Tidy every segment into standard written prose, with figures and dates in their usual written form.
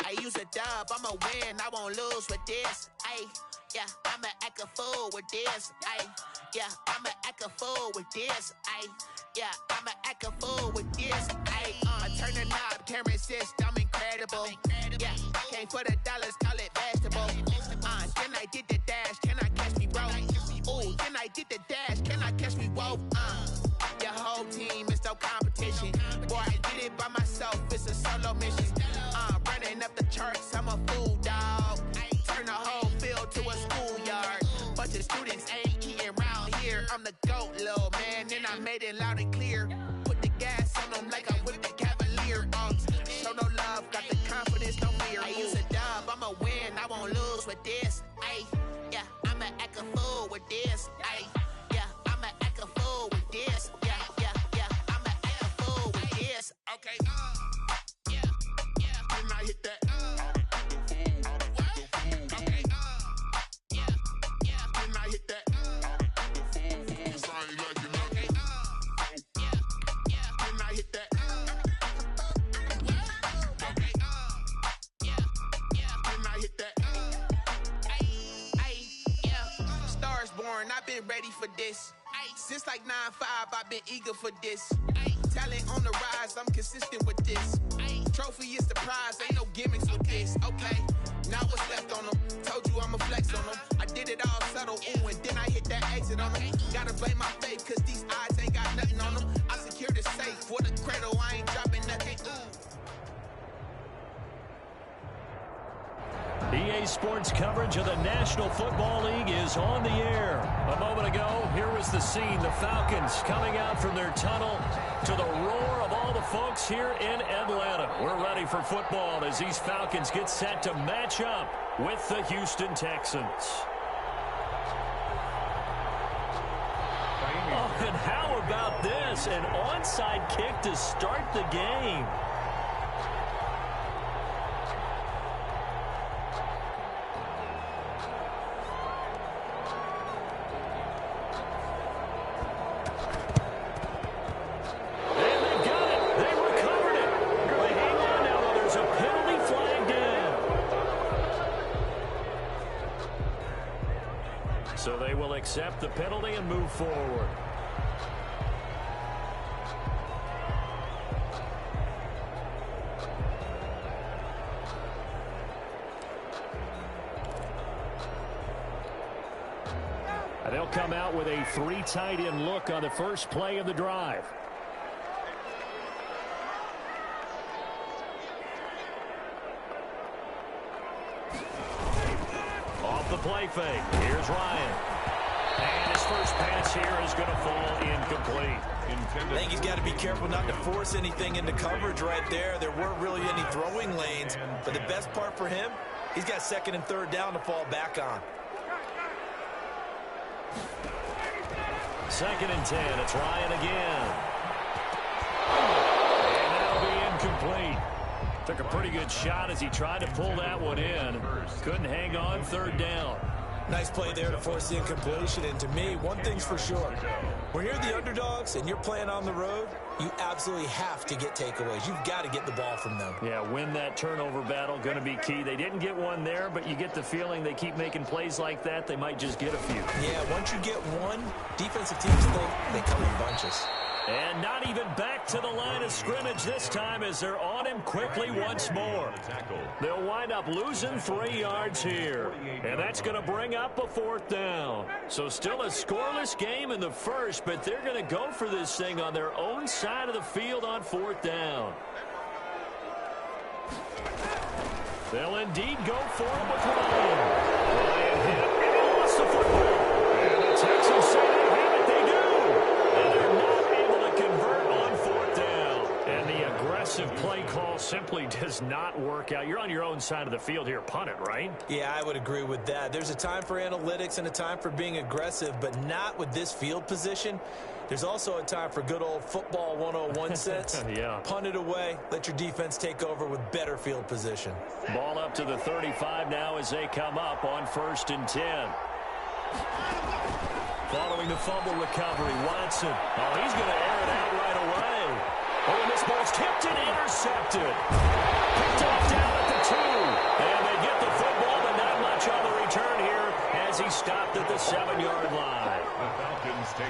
I use a dub, I'ma win, I won't lose with this. Ay, yeah, I'ma act a fool with this. Ay, yeah, I'ma act a fool with this. Ay, yeah, I'ma act a fool with this. Ay, I turn the knob, can't resist, I'm incredible. Yeah, came for the dollars, call it vegetable. Then I did the dash, can I catch me, bro? Ooh, then I did the dash, can I catch me, whoa? Your whole team is no competition. Boy, I did it by myself, it's a solo mission. Running up the charts, I'm a fool, dog. Turn the whole field to a schoolyard. Bunch of students ain't eating round here. I'm the GOAT, little man, and I made it loud and clear. Put the gas on them like I'm with the Cavalier. Show no love, got the confidence, no fear. I use a dub, I'ma win, I won't lose with this. Ay, yeah, I'ma act a fool with this. Ay, yeah, I'ma act a fool with this. Yeah, yeah, yeah, I'ma act a fool with this. Okay, yeah, yeah, when I hit that. Okay, yeah, yeah, when I hit that. Okay, yeah, yeah, when I hit that. Okay, yeah, yeah, when I hit that. Stars born, I've been ready for this. Since like 9-5, I've been eager for this. Talent on the rise, I'm consistent with this. Trophy is the prize, ain't no gimmicks with this. Okay, now what's left on them? Told you I'ma flex on them. I did it all subtle, ooh, and then I hit that exit on them. Gotta blame my faith, cause these odds ain't got nothing on them. I secured the safe for the cradle, I ain't dropping nothing. EA Sports coverage of the National Football League is on the air. A moment ago, here was the scene. The Falcons coming out from their tunnel to the roar of all the folks here in Atlanta. We're ready for football as these Falcons get set to match up with the Houston Texans. Oh, and how about this? An onside kick to start the game. So they will accept the penalty and move forward. And they'll come out with a 3 tight end look on the first play of the drive. Off the play fake. Here's Ryan. And his first pass here is going to fall incomplete. I think he's got to be careful not to force anything into coverage right there. There weren't really any throwing lanes. But the best part for him, he's got 2nd and 3rd down to fall back on. 2nd and 10. It's Ryan again. And that'll be incomplete. Took a pretty good shot as he tried to pull that one in. Couldn't hang on 3rd down. Nice play there to force the incompletion. And to me, one thing's for sure. When you're the underdogs and you're playing on the road, you absolutely have to get takeaways. You've got to get the ball from them. Yeah, win that turnover battle, going to be key. They didn't get one there, but you get the feeling they keep making plays like that, they might just get a few. Yeah, once you get one, defensive teams think they come in bunches. And not even back to the line of scrimmage this time as they're on him quickly once more. They'll wind up losing 3 yards here. And that's going to bring up a 4th down. So still a scoreless game in the first, but they're going to go for this thing on their own side of the field on 4th down. They'll indeed go for it with Ryan. Ryan hit, and he lost the football. And the Texans say they have it, they do. And they're not able to convert on 4th down. And the aggressive play call simply does not work out. You're on your own side of the field here. Punt it, right? Yeah, I would agree with that. There's a time for analytics and a time for being aggressive, but not with this field position. There's also a time for good old football 101 sense. Yeah. Punt it away. Let your defense take over with better field position. Ball up to the 35 now as they come up on 1st and 10. Following the fumble recovery, Watson. Oh, he's going to air it out right away. Oh, and this ball's tipped and intercepted. Picked off down at the And they get the football, but not much on the return here as he stopped at the 7-yard line.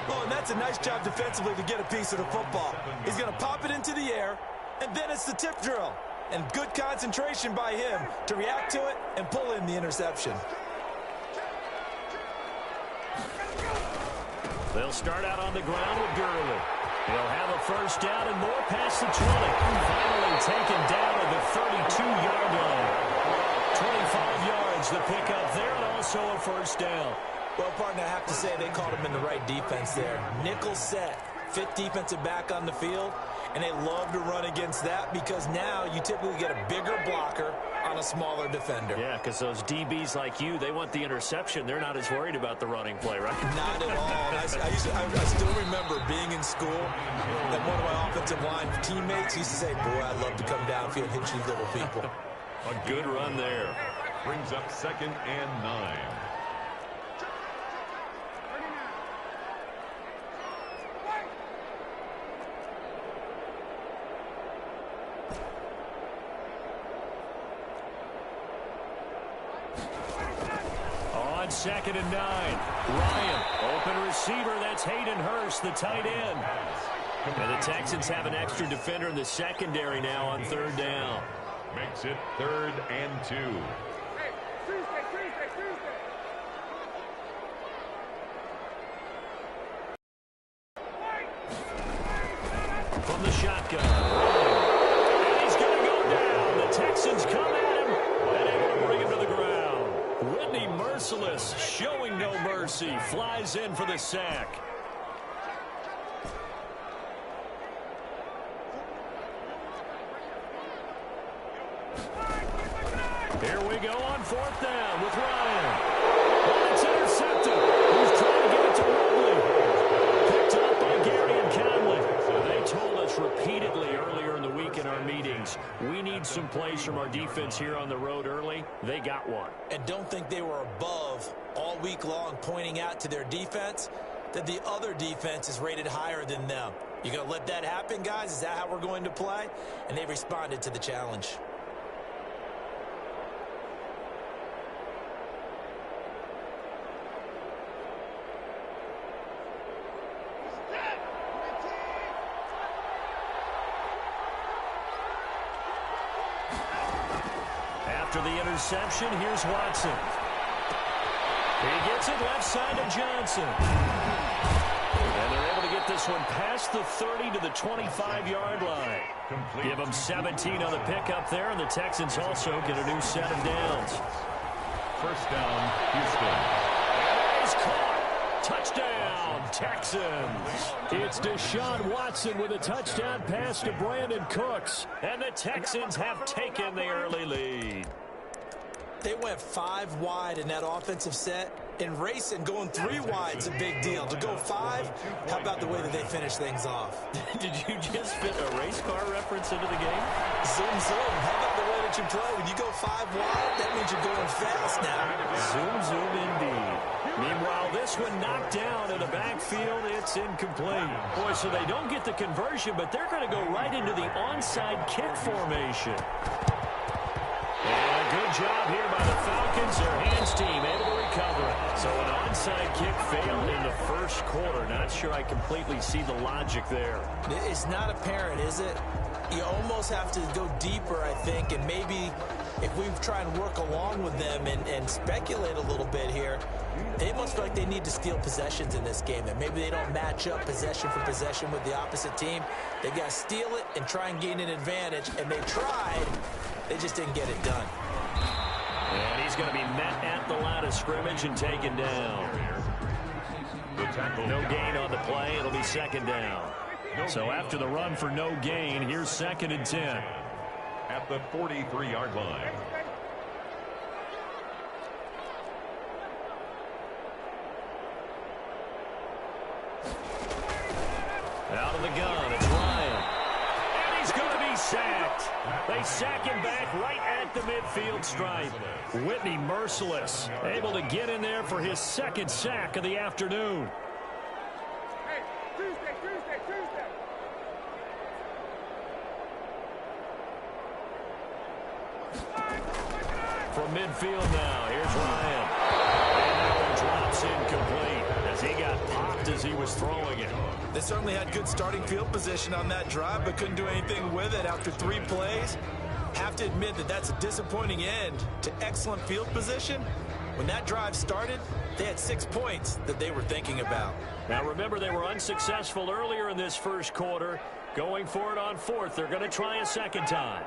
Oh, and that's a nice job defensively to get a piece of the football. He's going to pop it into the air, and then it's the tip drill. And good concentration by him to react to it and pull in the interception. They'll start out on the ground with Gurley. He'll have a first down and more past the 20. Finally taken down at the 32-yard line. 25 yards the pickup there, and also a first down. Well, partner, I have to say they called him in the right defense there. Nickel set, fifth defensive back on the field, and they love to run against that because now you typically get a bigger blocker on a smaller defender. Yeah, because those DBs like you, they want the interception. They're not as worried about the running play, right? Not at all. I still remember being in school, and one of my offensive line teammates used to say, boy, I'd love to come downfield and hit you little people. A good run there. Brings up 2nd and 9. On 2nd and 9, Ryan, open receiver, that's Hayden Hurst, the tight end. And the Texans have an extra defender in the secondary now on 3rd down. Makes it 3rd and 2. From the shotgun, and he's going to go down. The Texans come at him and able to bring him to the ground. Whitney Merciless, showing no mercy, flies in for the sack. Here we go on 4th down with Ryan. Oh, it's intercepted. He's trying to get it to Woodley. Picked up by Gary and Conley. They told us repeatedly earlier in the week in our meetings, we need some plays from our defense here on the road early. They got one. And don't think they were above all week long pointing out to their defense that the other defense is rated higher than them. You going to let that happen, guys? Is that how we're going to play? And they responded to the challenge. After the interception, here's Watson. He gets it left side to Johnson. And they're able to get this one past the 30 to the 25-yard line. Give them 17 on the pickup there, and the Texans also get a new set of downs. First down, Houston. And he's caught. Touchdown, Texans. It's Deshaun Watson with a touchdown pass to Brandon Cooks. And the Texans have taken the early lead. They went 5 wide in that offensive set. In racing, going 3 wide is a big deal. To go 5, how about the way that they finish things off? Did you just fit a race car reference into the game? Zoom, zoom. How about the way that you play? When you go 5 wide, that means you're going fast now. Zoom, zoom indeed. Meanwhile, this one knocked down in the backfield. It's incomplete. Boy, so they don't get the conversion, but they're going to go right into the onside kick formation. And a good job here by the Falcons. Their hands team able to recover it. So an onside kick failed in the first quarter. Not sure I completely see the logic there. It's not apparent, is it? You almost have to go deeper, I think, and maybe if we try and work along with them and speculate a little bit here, they must feel like they need to steal possessions in this game, and maybe they don't match up possession for possession with the opposite team. They've got to steal it and try and gain an advantage, and they tried. They just didn't get it done. And he's going to be met at the line of scrimmage and taken down. No gain on the play. It'll be 2nd down. So after the run for no gain, here's 2nd and 10. At the 43-yard line. Out of the gun, it's Ryan. And he's going to be sacked. They sack him back right at the midfield stripe. Whitney Merciless able to get in there for his 2nd sack of the afternoon. from midfield now. Here's Ryan. And that one drops incomplete as he got popped as he was throwing it. They certainly had good starting field position on that drive, but couldn't do anything with it after 3 plays. Have to admit that that's a disappointing end to excellent field position. When that drive started, they had 6 points that they were thinking about. Now remember, they were unsuccessful earlier in this first quarter. Going for it on 4th. They're going to try a second time.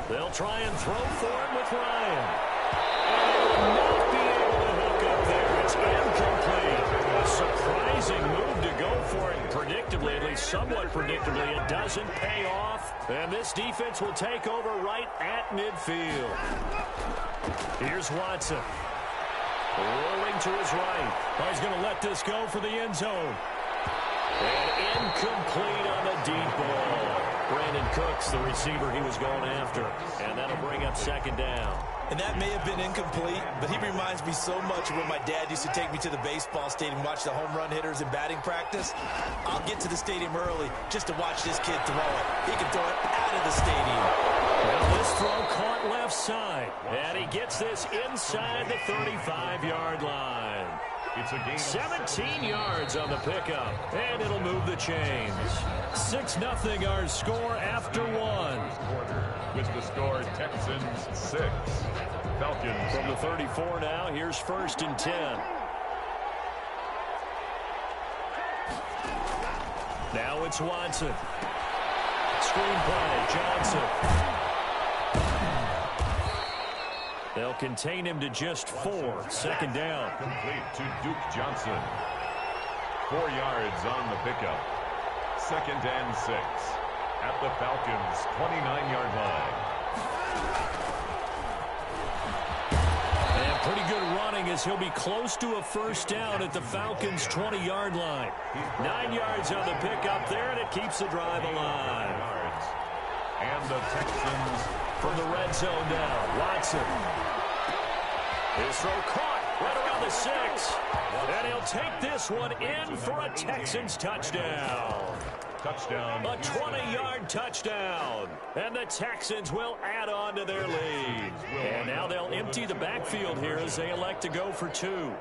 They'll try and throw for him with Ryan. And they will not be able to hook up there. It's incomplete. A surprising move to go for it. Predictably, at least somewhat predictably, it doesn't pay off. And this defense will take over right at midfield. Here's Watson. Rolling to his right. Oh, he's going to let this go for the end zone. And incomplete on the deep ball. Brandon Cooks, the receiver he was going after. And that'll bring up second down. And that may have been incomplete, but he reminds me so much of when my dad used to take me to the baseball stadium, watch the home run hitters in batting practice. I'll get to the stadium early just to watch this kid throw it. He can throw it out of the stadium. Well, this throw caught left side. And he gets this inside the 35-yard line. It's a gain 17 yards on the pickup, and it'll move the chains. 6-0 our score after 1. With the score, Texans 6, Falcons. From the 34 now, here's 1st and 10. Now it's Watson. Screenplay, Johnson. They'll contain him to just 4. Second down. Complete to Duke Johnson. 4 yards on the pickup. 2nd and 6 at the Falcons' 29-yard line. And pretty good running as he'll be close to a first down at the Falcons' 20-yard line. 9 yards on the pickup there, and it keeps the drive alive. And the Texans from the red zone now. Watson. His throw caught right around the 6. And he'll take this one in for a Texans touchdown. Touchdown. A 20-yard touchdown. And the Texans will add on to their lead. And now they'll empty the backfield here as they elect to go for 2.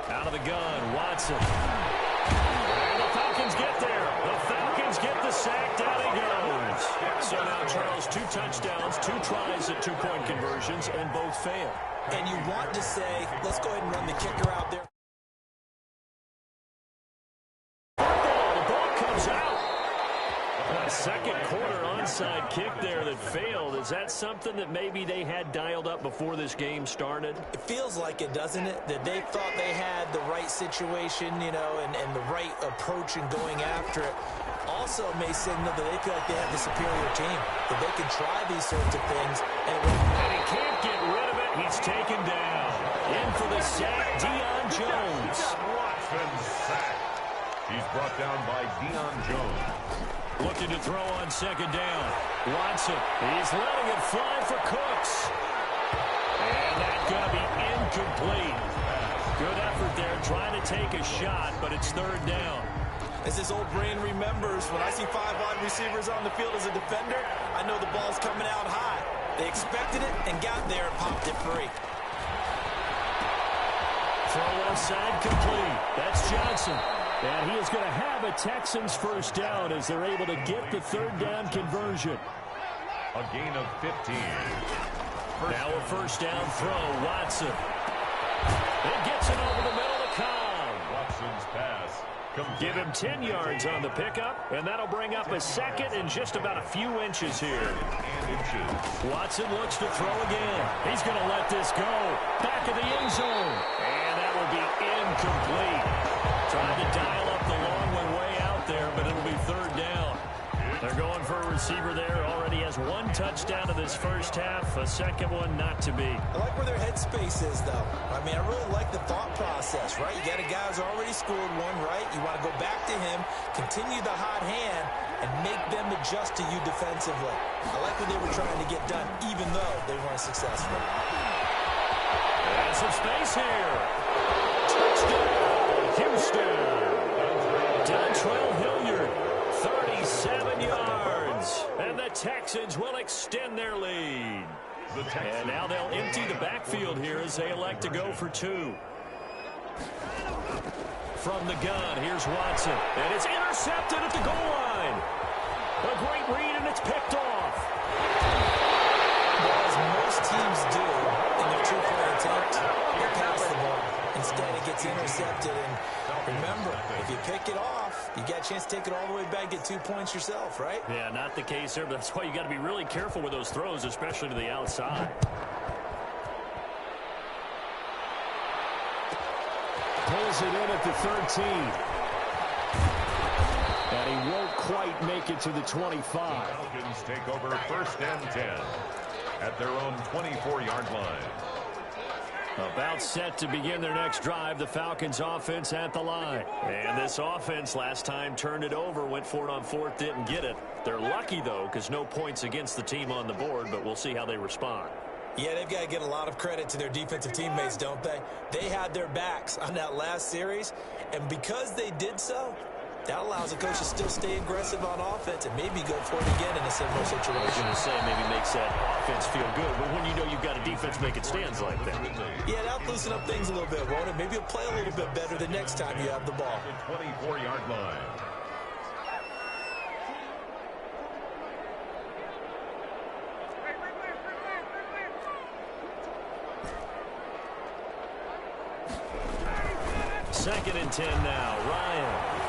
Out of the gun, Watson. And the Falcons get there. The Falcons get the sack. Down he goes. So now, Charles, 2 touchdowns, 2 tries at 2-point conversions, and both fail. And you want to say, let's go ahead and run the kicker out there. The ball comes out. A second quarter onside kick there that failed. Is that something that maybe they had dialed up before this game started? It feels like it, doesn't it? That they thought they had the right situation, you know, and the right approach in going after it. Also may signal that they feel like they have the superior team, that they can try these sorts of things. And he can't get rid of it. He's taken down. In for the sack, Deion Jones. Watson's sack. He's brought down by Deion Jones. Looking to throw on second down. Watson, he's letting it fly for Cooks. And that's going to be incomplete. Good effort there, trying to take a shot, but it's 3rd down. As his old brain remembers, when I see 5 wide receivers on the field as a defender, I know the ball's coming out high. They expected it and got there and popped it free. Throw left side complete. That's Johnson. And he is going to have a Texans first down as they're able to get the 3rd down conversion. A gain of 15. Now a first down throw, Watson. It gets it over the middle to Cobb. Watson's pass. Give him 10 yards on the pickup, and that'll bring up a second and just about a few inches here. Watson looks to throw again. He's going to let this go. Back of the end zone. And that will be incomplete. Trying to dial up the long one way out there, but it'll be 3rd down. They're going for a receiver there. Already has 1 touchdown in this first half. A second one not to be. I like where their headspace is, though. I mean, I really like the thought process, right? You got a guy who's already scored 1, right? You want to go back to him, continue the hot hand, and make them adjust to you defensively. I like what they were trying to get done, even though they weren't successful. And some space here. Touchdown, Houston. Dontrell Hilliard, 37 yards. And the Texans will extend their lead. And now they'll empty the backfield here as they elect to go for two. From the gun, here's Watson. And it's intercepted at the goal line. A great read, and it's picked off. Well, as most teams do in their two-point attempt, they pass the ball. Instead, it gets intercepted. And remember, if you pick it off, you got a chance to take it all the way back, get 2 points yourself, right? Yeah, not the case here, but that's why you got to be really careful with those throws, especially to the outside. Pulls it in at the 13. And he won't quite make it to the 25. Falcons take over 1st and 10 at their own 24-yard line. About set to begin their next drive, the Falcons offense at the line. And this offense last time turned it over, went for it on 4th, didn't get it. They're lucky, though, because no points against the team on the board, but we'll see how they respond. Yeah, they've got to get a lot of credit to their defensive teammates, don't they? They had their backs on that last series, and because they did so, that allows the coach to still stay aggressive on offense and maybe go for it again in a similar situation. I was going to say maybe makes that offense feel good, but when you know you've got a defense making stands like that. Yeah, that'll loosen up things a little bit, won't it? Maybe you'll play a little bit better the next time you have the ball. The 24-yard line. Second and 10 now. Ryan.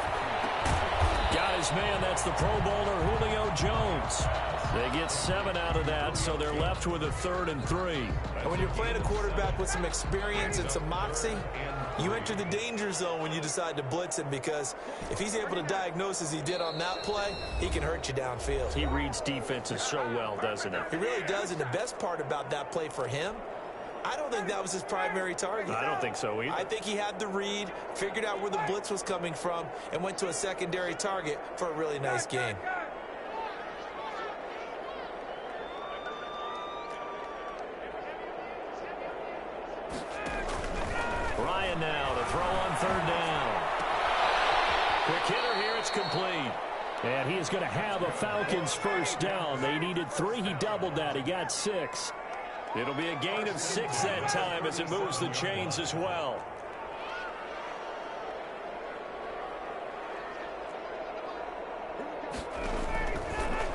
Got his man. That's the Pro Bowler, Julio Jones. They get 7 out of that, so they're left with a 3rd and 3. And when you're playing a quarterback with some experience and some moxie, you enter the danger zone when you decide to blitz him, because if he's able to diagnose as he did on that play, he can hurt you downfield. He reads defenses so well, doesn't he? He really does, and the best part about that play for him, I don't think that was his primary target. I don't think so either. I think he had the read, figured out where the blitz was coming from, and went to a secondary target for a really nice game. Ryan now to throw on 3rd down. Quick hitter here, it's complete. And he is going to have a Falcons 1st down. They needed 3. He doubled that. He got 6. It'll be a gain of 6 that time as it moves the chains as well.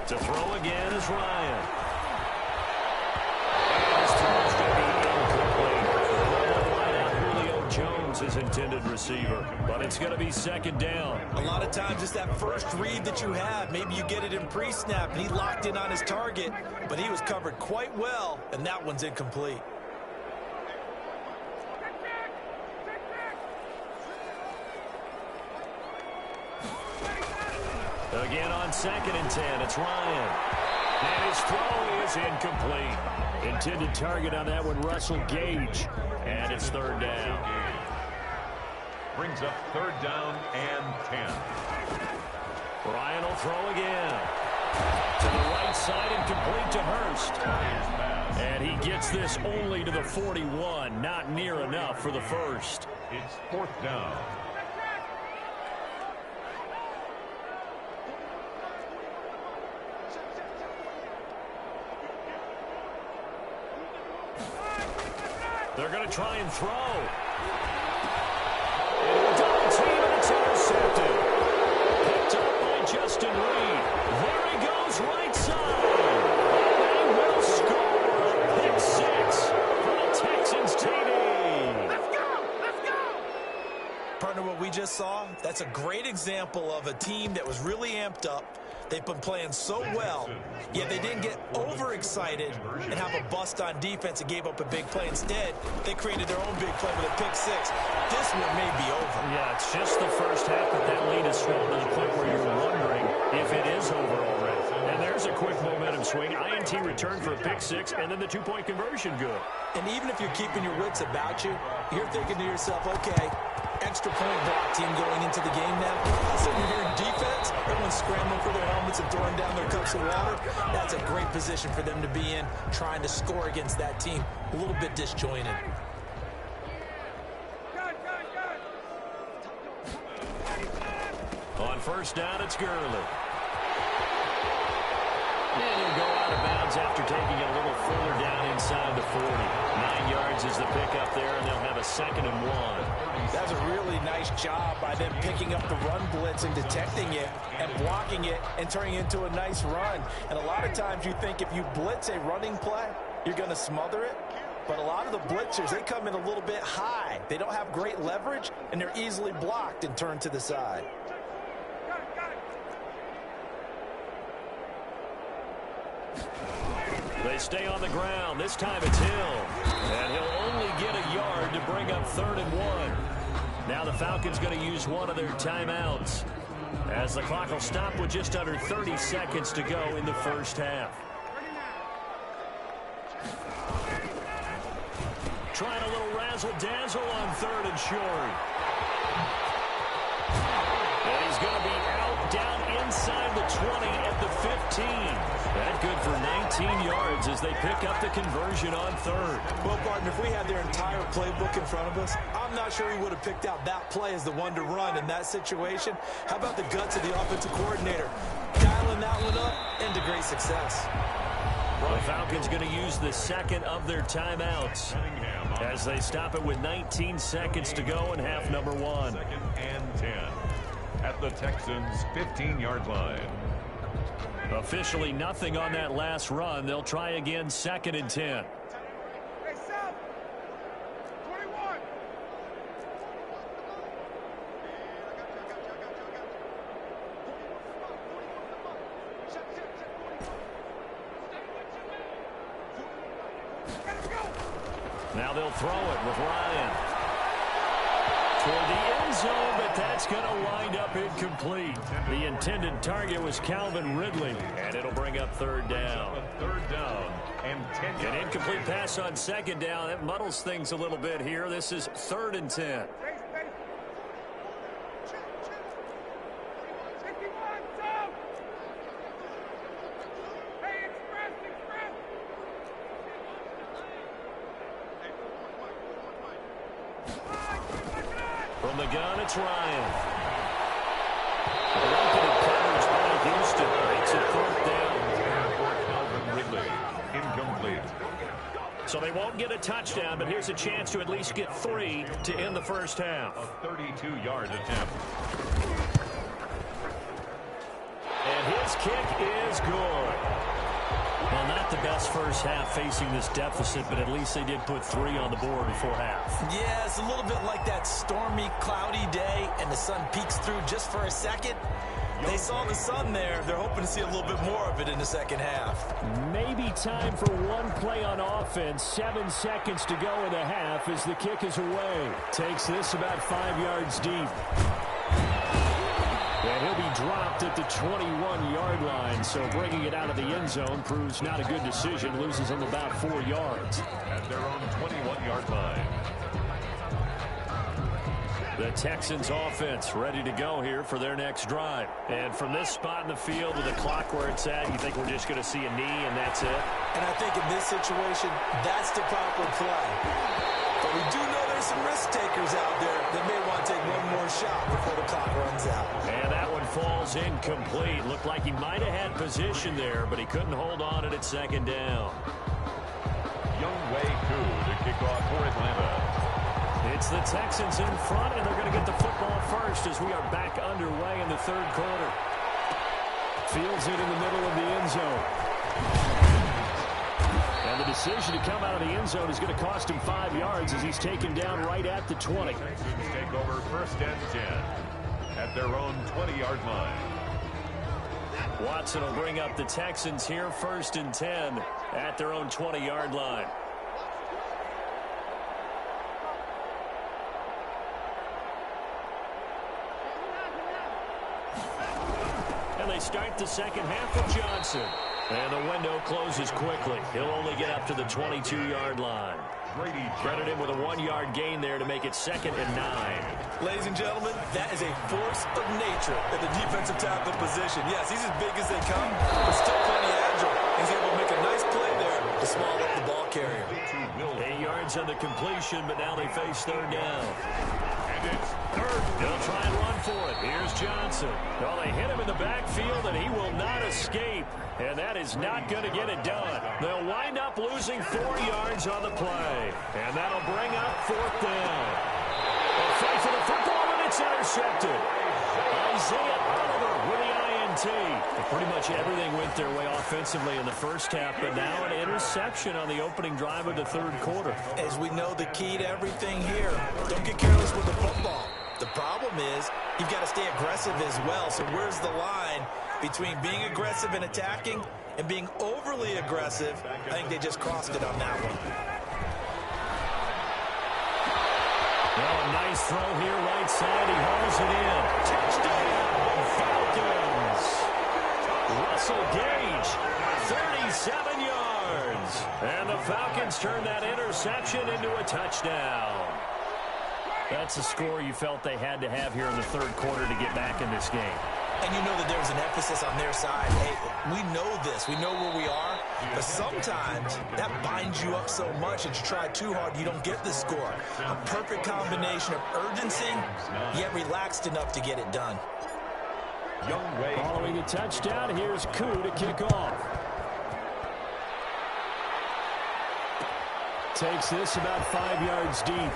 To throw again is Ryan. And his throw's going to be incomplete. Right out Julio Jones, his intended receiver. But it's going to be 2nd down. A lot of times it's that first read that you have. Maybe you get it in pre-snap, and he locked in on his target, but he was covered quite well, and that one's incomplete. Again on 2nd and 10, it's Ryan. And his throw is incomplete. Intended target on that one, Russell Gage. And it's 3rd down. Brings up 3rd down and 10. Ryan will throw again. To the right side and complete to Hurst. And he gets this only to the 41. Not near enough for the 1st. It's 4th down. They're going to try and throw. Double team, and it's intercepted. Picked up by Justin Reed. There he goes, right side. And they will score. Pick 6 for the Texans TD. Let's go! Let's go! Partner, what we just saw, that's a great example of a team that was really amped up. They've been playing so well, yet they didn't get overexcited and have a bust on defense and gave up a big play. Instead, they created their own big play with a pick 6. This one may be over. Yeah, it's just the first half, but that lead is swelled to the point where you're wondering if it is over already. And there's a quick momentum swing. INT return for a pick 6, and then the 2-point conversion good. And even if you're keeping your wits about you, you're thinking to yourself, okay, extra point block team going into the game now. So you're here in defense, everyone's scrambling for their helmets and throwing down their cups of water. That's a great position for them to be in, trying to score against that team. A little bit disjointed. first down, it's Gurley. And he'll go out of bounds after taking it a little further down inside the 40. 9 yards is the pickup there, and they'll have a 2nd and 1. That's a really nice job by them picking up the run blitz and detecting it and blocking it and turning it into a nice run. And a lot of times you think if you blitz a running play, you're going to smother it. But a lot of the blitzers, they come in a little bit high. They don't have great leverage, and they're easily blocked and turned to the side. They stay on the ground. This time it's Hill. And he'll only get a yard to bring up 3rd and 1. Now the Falcons going to use one of their timeouts, as the clock will stop with just under 30 seconds to go in the first half. Trying a little razzle-dazzle on 3rd and short. And he's going to be out down inside the 20 at the 15. That good for 19 yards as they pick up the conversion on 3rd. Well, partner, if we had their entire playbook in front of us, I'm not sure we would have picked out that play as the one to run in that situation. How about the guts of the offensive coordinator? Dialing that one up into great success. The Falcons going to use the 2nd of their timeouts as they stop it with 19 seconds to go in half number 1. 2nd and 10 at the Texans' 15-yard line. Officially nothing on that last run. They'll try again, 2nd and 10. Hey, Sal. 21. Now they'll throw it with Ryan toward the end zone, but that's going to wind up incomplete. The intended target was Calvin Ridley, and it'll bring up 3rd down. 3rd down and 10 yards. An incomplete pass on 2nd down. That muddles things a little bit here. This is 3rd and 10. From the gun, it's Ryan. Blanketed coverage by Houston. Makes it 4th down. Calvin Ridley, incomplete. So they won't get a touchdown, but here's a chance to at least get 3 to end the first half. A 32-yard attempt. And his kick is good. Well, not the best first half facing this deficit, but at least they did put 3 on the board before half. Yeah, it's a little bit like that stormy, cloudy day, and the sun peeks through just for a second. They saw the sun there. They're hoping to see a little bit more of it in the second half. Maybe time for one play on offense. 7 seconds to go in the half as the kick is away. Takes this about 5 yards deep. And he'll be dropped at the 21-yard line, so bringing it out of the end zone proves not a good decision. Loses him about 4 yards. At their own 21-yard line. The Texans offense ready to go here for their next drive. And from this spot in the field with the clock where it's at, you think we're just going to see a knee and that's it? And I think in this situation, that's the proper play. But we do know there's some risk takers out there that may want to take one more shot before the clock runs out. And that one falls incomplete. Looked like he might have had position there, but he couldn't hold on it at 2nd down. Younghoe Koo to kick off for Atlanta. It's the Texans in front, and they're going to get the football first as we are back underway in the 3rd quarter. Fields it in the middle of the end zone. And the decision to come out of the end zone is going to cost him 5 yards as he's taken down right at the 20. Texans take over 1st and 10 at their own 20-yard line. Watson will bring up the Texans here 1st and 10 at their own 20-yard line. And they start the second half with Johnson. And the window closes quickly. He'll only get up to the 22-yard line. Credit him with a 1-yard gain there to make it 2nd and 9. Ladies and gentlemen, that is a force of nature at the defensive tackle position. Yes, he's as big as they come, but still plenty agile. He's able to make a nice play there to small up the ball carrier. 8 yards on the completion, but now they face 3rd down. And it's 3rd He'll try and run for it. Here's Johnson. Well, they hit him in the backfield, and he will not escape. And that is not going to get it done. They'll wind up losing 4 yards on the play. And that'll bring up 4th down. They'll fight for the football, and it's intercepted. Isaiah Oliver with the INT. Pretty much everything went their way offensively in the first half, but now an interception on the opening drive of the 3rd quarter. As we know, the key to everything here, don't get careless with the football. The problem is you've got to stay aggressive as well. So where's the line between being aggressive and attacking and being overly aggressive? I think they just crossed it on that one. Well, a nice throw here right side. He hauls it in. Touchdown, Falcons. Russell Gage, 37 yards. And the Falcons turn that interception into a touchdown. That's a score you felt they had to have here in the 3rd quarter to get back in this game. And you know that there's an emphasis on their side. Hey, we know this. We know where we are. But sometimes that binds you up so much that you try too hard, you don't get the score. A perfect combination of urgency, yet relaxed enough to get it done. Following the touchdown, here's Koo to kick off. Takes this about 5 yards deep.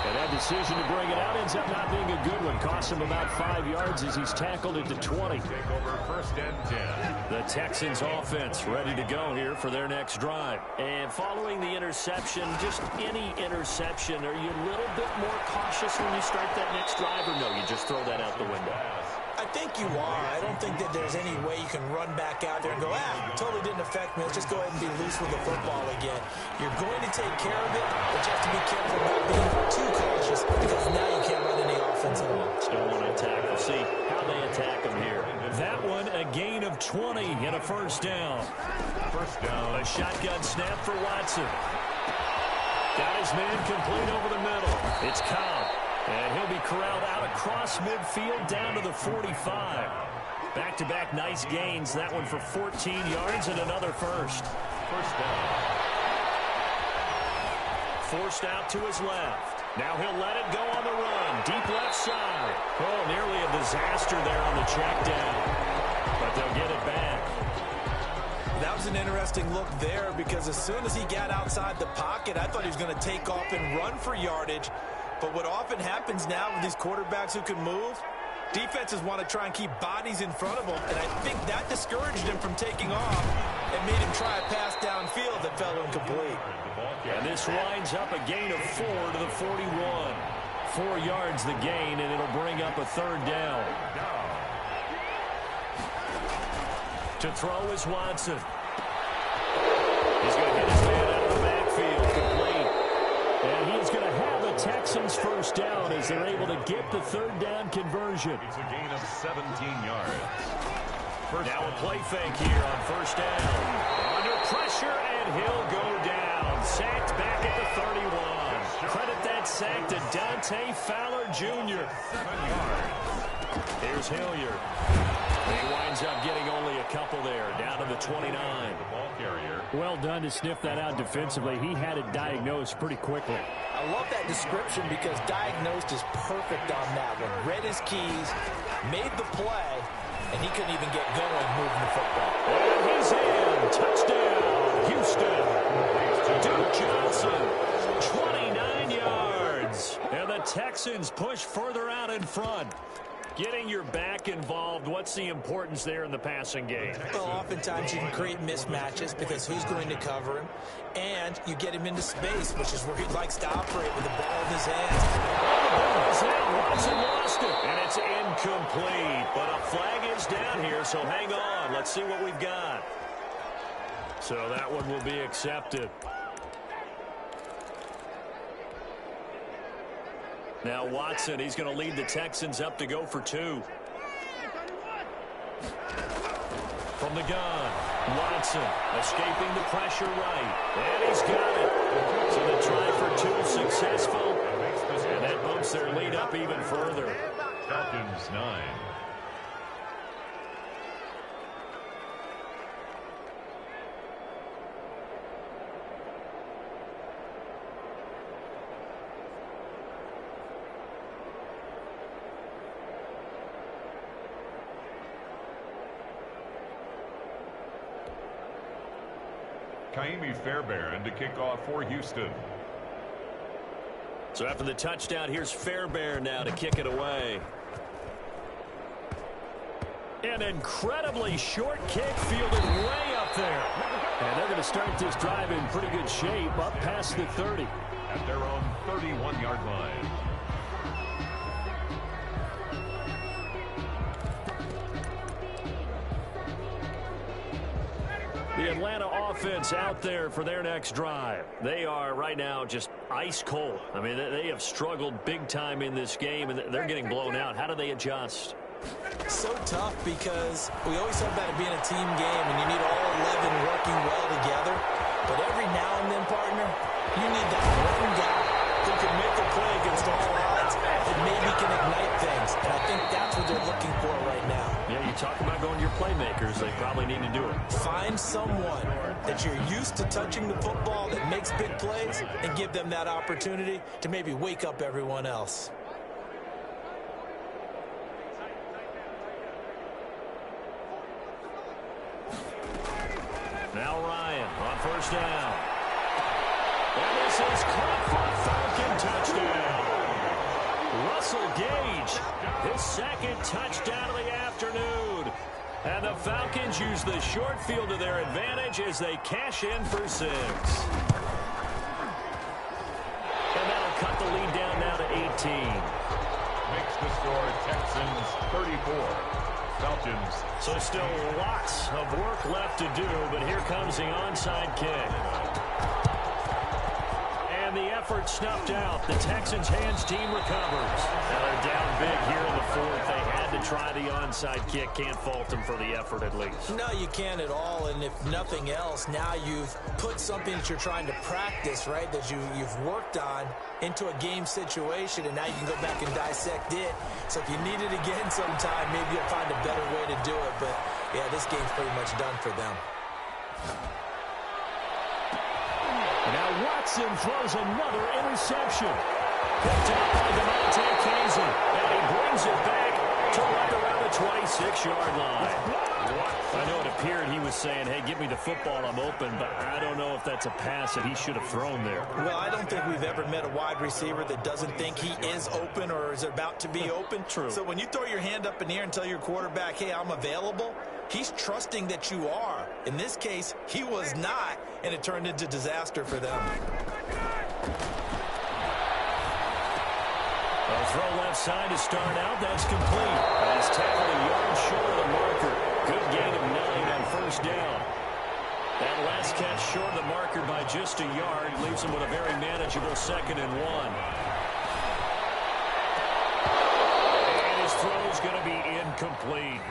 And that decision to bring it out ends up not being a good one. Costs him about 5 yards as he's tackled at the 20. Take over 1st and 10. The Texans offense ready to go here for their next drive. And following the interception, just any interception, are you a little bit more cautious when you start that next drive, or no, you just throw that out the window? I think you are. I don't think that there's any way you can run back out there and go, totally didn't affect me. Let's just go ahead and be loose with the football again. You're going to take care of it, but you have to be careful about being too cautious because now you can't run any offense at all. Still want to attack. We'll see how they attack them here. That one, a gain of 20 and a 1st down. 1st down. A shotgun snap for Watson. Got his man complete over the middle. It's Cobb. And he'll be corralled out across midfield down to the 45. Back-to-back nice gains. That one for 14 yards and another 1st. 1st down. Forced out to his left. Now he'll let it go on the run. Deep left side. Oh, nearly a disaster there on the check down. But they'll get it back. That was an interesting look there because as soon as he got outside the pocket, I thought he was going to take off and run for yardage. But what often happens now with these quarterbacks who can move, defenses want to try and keep bodies in front of them, and I think that discouraged him from taking off and made him try a pass downfield that fell incomplete. And this winds up a gain of 4 to the 41. 4 yards the gain, and it'll bring up a 3rd down. To throw is Watson. He's going to hit his man out of the backfield, complete. And he's going to have the Texans 1st down as they're able to get the 3rd down conversion. It's a gain of 17 yards. Now a play fake here on 1st down. Under pressure, and he'll go down. Sacked back at the 31. Credit that sack to Dante Fowler Jr. 7 yards. Here's Hilliard. He winds up getting only a couple there, down to the 29. The ball carrier. Well done to sniff that out defensively. He had it diagnosed pretty quickly. I love that description because diagnosed is perfect on that one. Read his keys, made the play, and he couldn't even get going moving the football. And he's in. Touchdown, Houston. Duke Johnson, 29 yards. And the Texans push further out in front. Getting your back involved, what's the importance there in the passing game? Well, oftentimes you can create mismatches because who's going to cover him, and you get him into space, which is where he likes to operate with the ball in his hands. Watson lost it, and it's incomplete. But a flag is down here, so hang on. Let's see what we've got. So that one will be accepted. Now Watson, he's going to lead the Texans up to go for 2. From the gun, Watson escaping the pressure right. And he's got it. So the try for 2 successful. And that bumps their lead up even further. Falcons 9. Fairbairn to kick off for Houston. So after the touchdown, here's Fairbairn now to kick it away. An incredibly short kick fielded way up there. And they're going to start this drive in pretty good shape up past the 30. At their own 31-yard line. The Atlanta offense out there for their next drive. They are right now just ice cold. I mean, they have struggled big time in this game, and they're getting blown out. How do they adjust? So tough because we always talk about it being a team game, and you need all 11 working well together. But every now and then, partner, you need that one guy who can make a play against all odds that maybe can ignite things. And I think that's what they're looking for right now. Yeah, you talk about going to your playmakers. They probably need to do it. Find someone that you're used to touching the football that makes big plays and give them that opportunity to maybe wake up everyone else. Now Ryan on first down. And this is caught for a Falcon touchdown. Russell Gage, his second touchdown of the afternoon. And the Falcons use the short field to their advantage as they cash in for 6. And that'll cut the lead down now to 18. Makes the score Texans 34. Falcons. So still lots of work left to do, but here comes the onside kick. And the effort snuffed out. The Texans' hands team recovers. Now they're down big here in the 4th. They had to try the onside kick. Can't fault them for the effort at least. No, you can't at all. And if nothing else, now you've put something that you're trying to practice, right, that you've worked on into a game situation, and now you can go back and dissect it. So if you need it again sometime, maybe you'll find a better way to do it. But, yeah, this game's pretty much done for them. Now Watson throws another interception. Picked up by Demonte Casey, and he brings it back to right around the 26-yard line. I know it appeared he was saying, hey, give me the football, I'm open, but I don't know if that's a pass that he should have thrown there. Well, I don't think we've ever met a wide receiver that doesn't think he is open or is about to be open. True. So when you throw your hand up in the air and tell your quarterback, hey, I'm available, he's trusting that you are. In this case, he was not, and it turned into disaster for them. A throw left side to start out. That's complete. He's tackled a yard short of the marker. Good gain of 9 on first down. That last catch short of the marker by just a yard leaves him with a very manageable 2nd and 1. And his throw is going to be incomplete.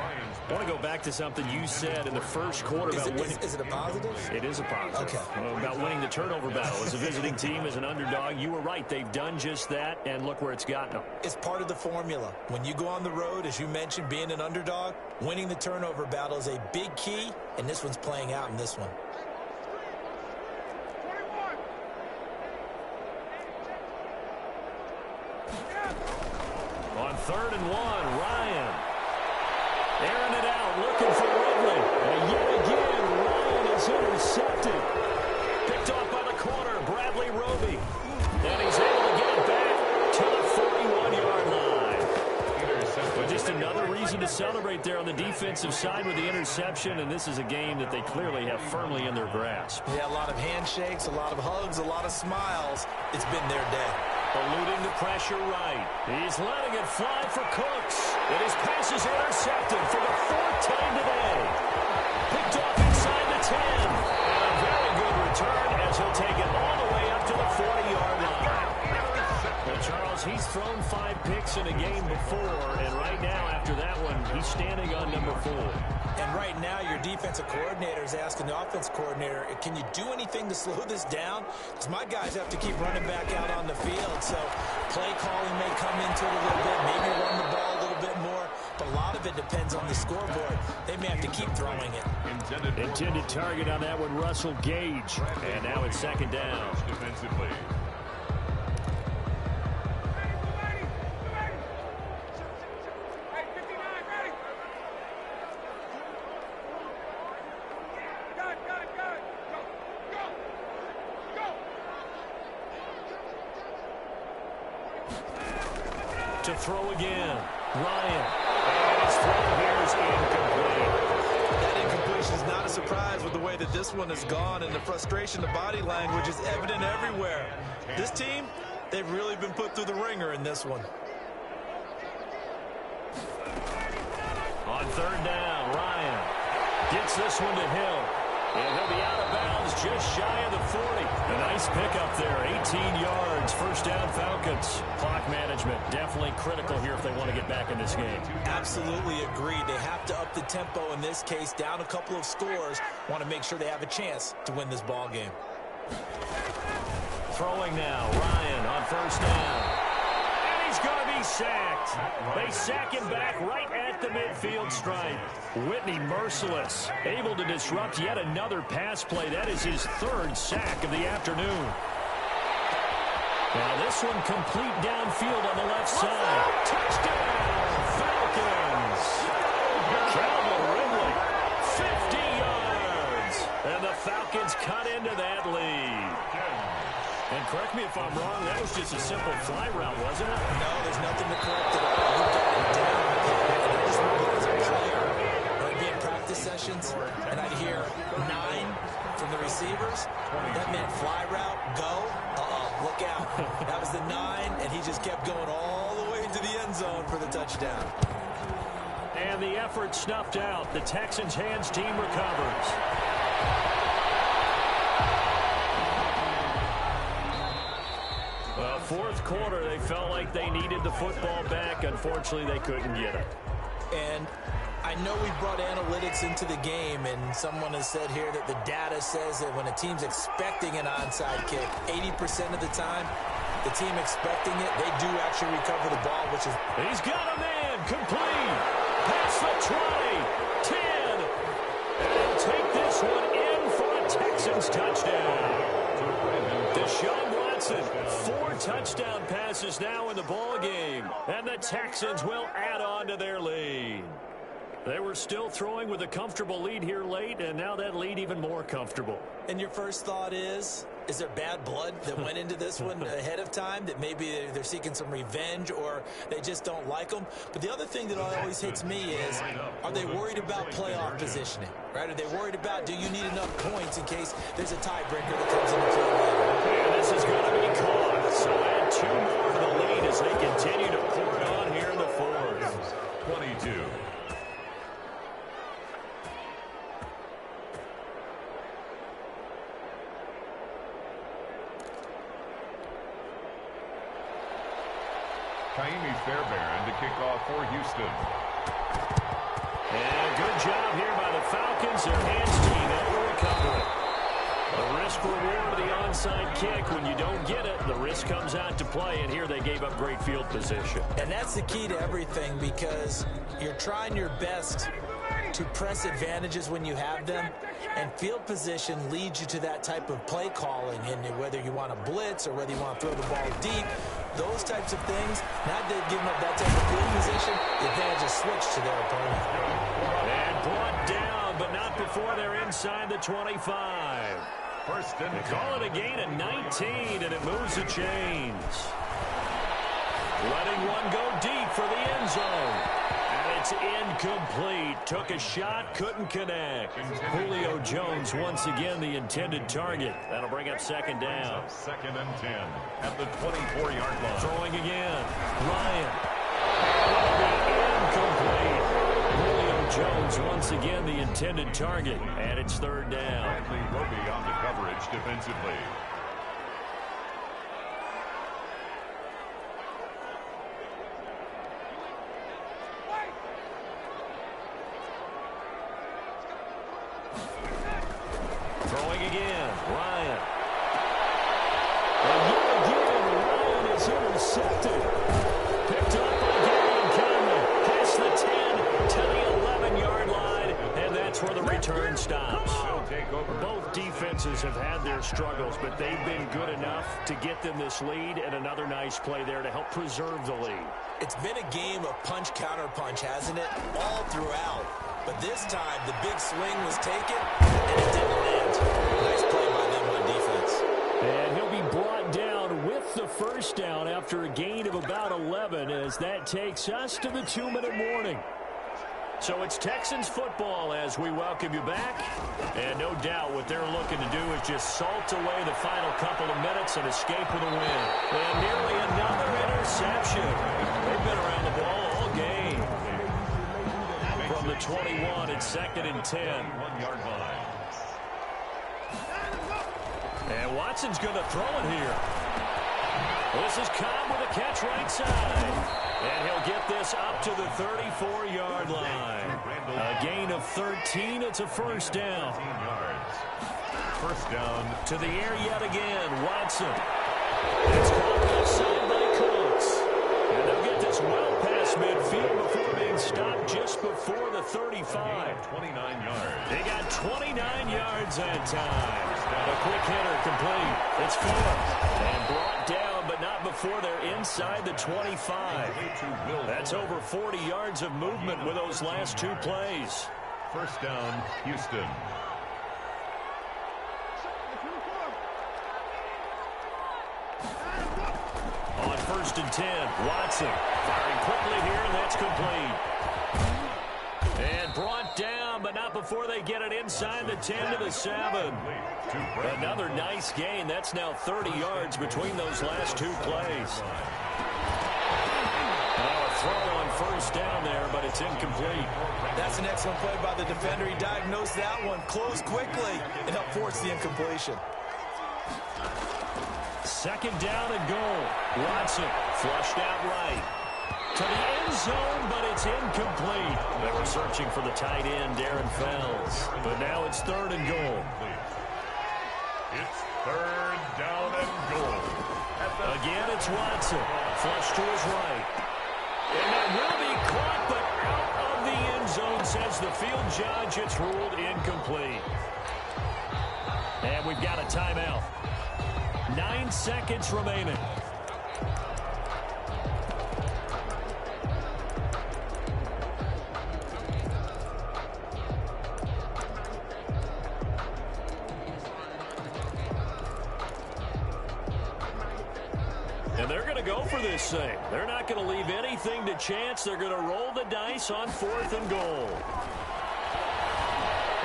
I want to go back to something you said in the first quarter about winning. Is it a positive? It is a positive. Okay. About winning the turnover battle. As a visiting team, as an underdog, you were right. They've done just that, and look where it's gotten them. It's part of the formula. When you go on the road, as you mentioned, being an underdog, winning the turnover battle is a big key, and this one's playing out in this one. 21. On 3rd and 1, Ryan. Airing it out, looking for Ridley. And yet again, Ryan is intercepted. Picked off by the corner, Bradley Roby. And he's able to get it back to the 41-yard line. But just another reason to celebrate there on the defensive side with the interception, and this is a game that they clearly have firmly in their grasp. Yeah, a lot of handshakes, a lot of hugs, a lot of smiles. It's been their day. Eluding the pressure right. He's letting it fly for Cooks. And his pass is intercepted for the 4th time today. Picked off inside the 10. And a very good return as he'll take it all the way up to the 40-yard line. Well, Charles, he's thrown 5 picks in a game before, and right now, after that one, he's standing on number 4. And right now, your defensive coordinator is asking the offense coordinator, can you do anything to slow this down? Because my guys have to keep running back out on the field. So play calling may come into it a little bit, maybe run the ball a little bit more. But a lot of it depends on the scoreboard. They may have to keep throwing it. Intended target on that one, Russell Gage. And now it's 2nd down. Defensively. Go, go, go, go, go. to throw again. Ryan. And his throw here is incomplete. That incompletion is not a surprise with the way that this one has gone, and the frustration, the body language is evident everywhere. This team, they've really been put through the ringer in this one. On third down, Ryan gets this one to Hill. And he'll be out of bounds just shy of the 40. A nice pickup there, 18 yards, first down Falcons. Clock management, definitely critical here if they want to get back in this game. Absolutely agreed. They have to up the tempo in this case, down a couple of scores. Want to make sure they have a chance to win this ball game. Throwing now, Ryan on first down. And he's going to be sacked. They sack him back right at the midfield stripe. Whitney merciless, able to disrupt yet another pass play. That is his third sack of the afternoon. Now this one complete downfield on the left side. Touchdown, Falcons. Calvin Ridley, 50 yards. And the Falcons cut into that lead. And correct me if I'm wrong, that was just a simple fly route, wasn't it? No, there's nothing to correct at all. You got it down. And I just remember as a player, I'd be in practice sessions, and I'd hear 9 from the receivers. That meant fly route, go. Look out. That was the 9, and he just kept going all the way into the end zone for the touchdown. And the effort snuffed out. The Texans' hands team recovers. Well, fourth quarter, they felt like they needed the football back. Unfortunately, they couldn't get it. And I know we brought analytics into the game, and someone has said here that the data says that when a team's expecting an onside kick, 80% of the time, the team expecting it, they do actually recover the ball, which is... He's got a man, complete, past the 20, 10, and he'll take this one in for a Texans touchdown. shund17's, 4 touchdown passes now in the ball game, and the Texans will add on to their lead. They were still throwing with a comfortable lead here late, and now that lead even more comfortable. And your first thought is there bad blood that went into this one ahead of time, that maybe they're seeking some revenge or they just don't like them? But the other thing that always hits me is, are they worried about playoff positioning? Right? Are they worried about, do you need enough points in case there's a tiebreaker that comes into play later? And this is going to be caught. So add 2 more to the lead as they continue to pour it on here in the fourth. 22. Kaimi Fairbairn to kick off for Houston. And good job here by the Falcons. Their hands team able to recover it. The risk reward of the onside kick. When you don't get it, the risk comes out to play, and here they gave up great field position. And that's the key to everything, because you're trying your best to press advantages when you have them, and field position leads you to that type of play calling, and whether you want to blitz or whether you want to throw the ball deep, those types of things, not that giving up that type of field position, the advantage is switched to their opponent. And brought down, but not before they're inside the 25. First and they call it a gain of 19, and it moves the chains. Letting one go deep for the end zone. And it's incomplete. Took a shot, couldn't connect. Julio Jones once again the intended target. That'll bring up second down. Second and 10 at the 24-yard line. Throwing again. Ryan. Incomplete. Julio Jones once again the intended target. And it's third down. Bradley Roby on the coverage defensively. Throwing again, Ryan. And again, Ryan is intercepted. Picked up by Gavin Conley. Past the 10 to the 11-yard line, and that's where the return stops. Both defenses have had their struggles, but they've been good enough to get them this lead, and another nice play there to help preserve the lead. It's been a game of punch-counter-punch, hasn't it? All throughout. But this time, the big swing was taken, and it didn't land. Nice play by them on defense. And he'll be brought down with with the first down after a gain of about 11 as that takes us to the 2-minute warning. So it's Texans football as we welcome you back. And no doubt what they're looking to do is just salt away the final couple of minutes and escape with a win. And nearly another interception. They've been around the ball all game. From the 21, it's 2nd and 10. 1-yard line. And Watson's going to throw it here. This is Cobb with a catch right side. And he'll get this up to the 34-yard line. A gain of 13. It's a first down. 13 yards. First down. To the air yet again. Watson. It's caught outside by Cooks. And they'll get this well past midfield before being stopped just before the 35. 29 yards. They got 29 yards that time. A quick hitter complete. It's Phillips. And brought down, but not before they're inside the 25. That's over 40 yards of movement with those last two plays. First down, Houston. On 1st and 10, Watson firing quickly here, and that's complete. And brought down, but not before they get it inside the 10 to the 7. Another nice gain. That's now 30 yards between those last two plays. Now a throw on first down there, but it's incomplete. That's an excellent play by the defender. He diagnosed that one, closed quickly, and helped force the incompletion. 2nd down and goal. Watson flushed out right. To the end zone, but it's incomplete. They were searching for the tight end, Darren Fells. But now it's 3rd and goal. It's 3rd down and goal. Again, it's Watson. Flush to his right. And that will be caught, but out of the end zone, says the field judge. It's ruled incomplete. And we've got a timeout. 9 seconds remaining. And they're going to go for this thing. They're not going to leave anything to chance. They're going to roll the dice on 4th and goal.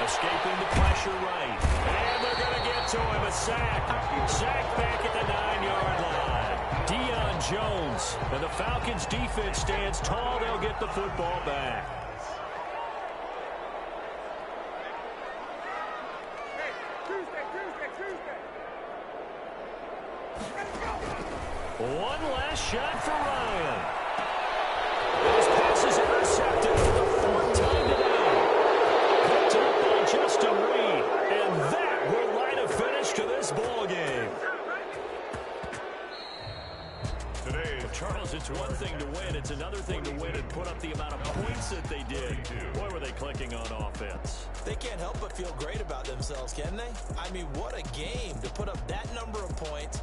Escaping the pressure right. And they're going to get to him. A sack. Sack back at the 9-yard line. Deion Jones. And the Falcons defense stands tall. They'll get the football back. One last shot for Ryan. His pass is intercepted for the 4th time today. Picked up by Justin Reed. And that will light a finish to this ball game. Today, Charles, it's one thing to win. It's another thing to win and put up the amount of points that they did. Boy, were they clicking on offense. They can't help but feel great about themselves, can they? I mean, what a game to put up that number of points.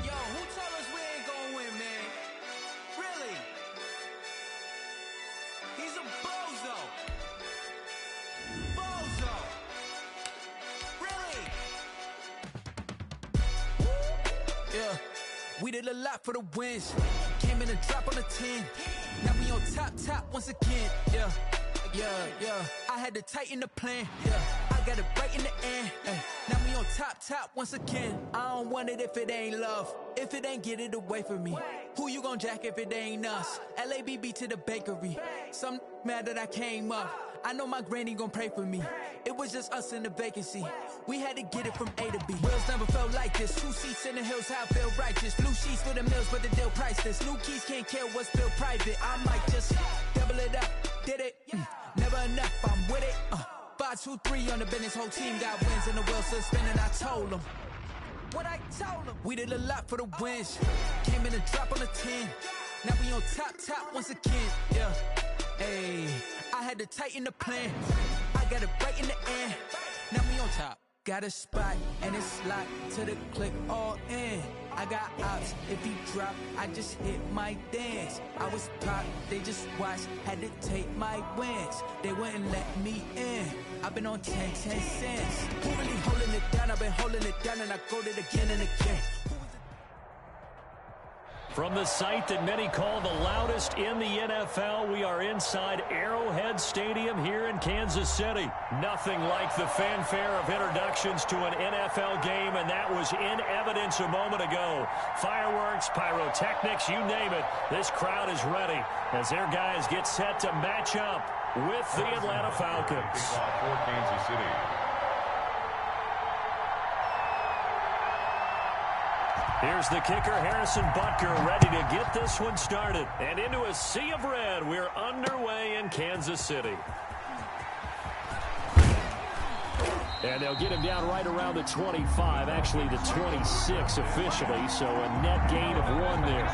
Yo, who told us we ain't gonna win, man? Really? He's a bozo. Bozo. Really? Yeah, we did a lot for the wins. Came in and drop on the 10. Now we on top once again. Yeah. I had to tighten the plan. Yeah, I got it right in the end. Now we on top once again. I don't want it if it ain't love. If it ain't, get it away from me. Who you gon' jack if it ain't us? LABB to the bakery. Some mad that I came up. I know my granny gon' pray for me. It was just us in the vacancy. We had to get it from A to B. Wheels never felt like this. 2 seats in the hills, how I feel righteous. Blue sheets for the mills, but the deal priceless. New keys can't care what's still private. I might just double it up. Did it? Never enough, I'm with it. 5, 2, 3 on the business. Whole team got wins and the wheels still spinning. I told them what I told them. We did a lot for the wins. Came in and drop on the 10. Now we on top once again. Yeah. Hey, I had to tighten the plan. I got it right in the end. Now we on top. Got a spot and it's locked to the click all in. I got ops, if he drop, I just hit my dance. I was popped, they just watched, had to take my wins. They wouldn't let me in. I've been on 10 cents. Who really holding it down? I've been holding it down and I go it again and again. From the site that many call the loudest in the NFL, we are inside Arrowhead Stadium here in Kansas City. Nothing like the fanfare of introductions to an NFL game, and that was in evidence a moment ago. Fireworks, pyrotechnics, you name it. This crowd is ready as their guys get set to match up with the Atlanta Falcons. For Kansas City. Here's the kicker, Harrison Butker, ready to get this one started. And into a sea of red, we're underway in Kansas City. And they'll get him down right around the 25, actually the 26 officially, so a net gain of 1 there.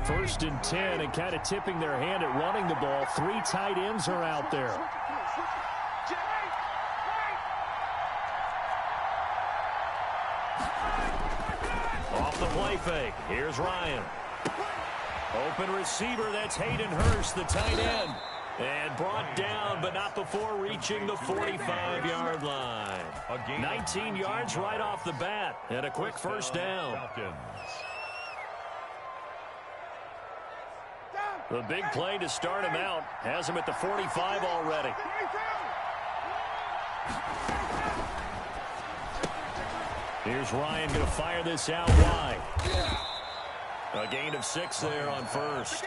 First and 10, and kind of tipping their hand at running the ball. 3 tight ends are out there. Off the play fake. Here's Ryan. Open receiver, that's Hayden Hurst, the tight end. And brought down, but not before reaching the 45-yard line. 19 yards right off the bat, and a quick first down. The big play to start him out has him at the 45 already. Here's Ryan going to fire this out wide. A gain of 6 there on first.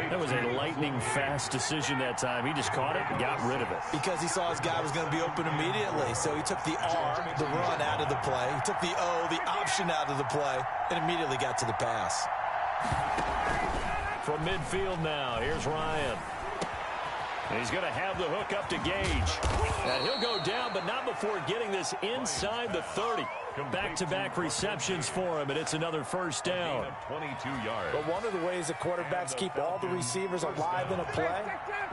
That was a lightning-fast decision that time. He just caught it and got rid of it. Because he saw his guy was going to be open immediately. So he took the R, the run, out of the play. He took the O, the option, out of the play, and immediately got to the pass. From midfield now, here's Ryan. And he's going to have the hook up to Gage. And he'll go down, but not before getting this inside the 30. Back-to-back receptions for him, and it's another first down. 22 yards. But one of the ways that quarterbacks keep all the receivers alive in a play,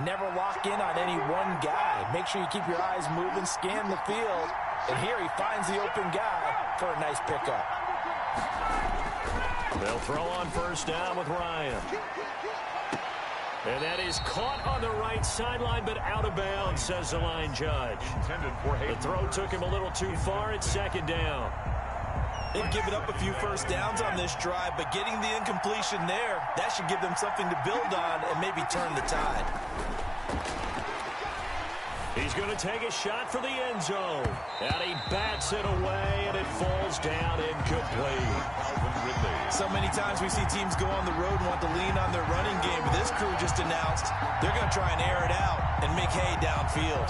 never lock in on any one guy. Make sure you keep your eyes moving, scan the field, and here he finds the open guy for a nice pickup. They'll throw on first down with Ryan. And that is caught on the right sideline, but out of bounds, says the line judge. The throw took him a little too far. It's second down. They've given up a few first downs on this drive, but getting the incompletion there, that should give them something to build on and maybe turn the tide. He's going to take a shot for the end zone. And he bats it away, and it falls down incomplete. So many times we see teams go on the road and want to lean on their running game, but this crew just announced they're going to try and air it out and make hay downfield.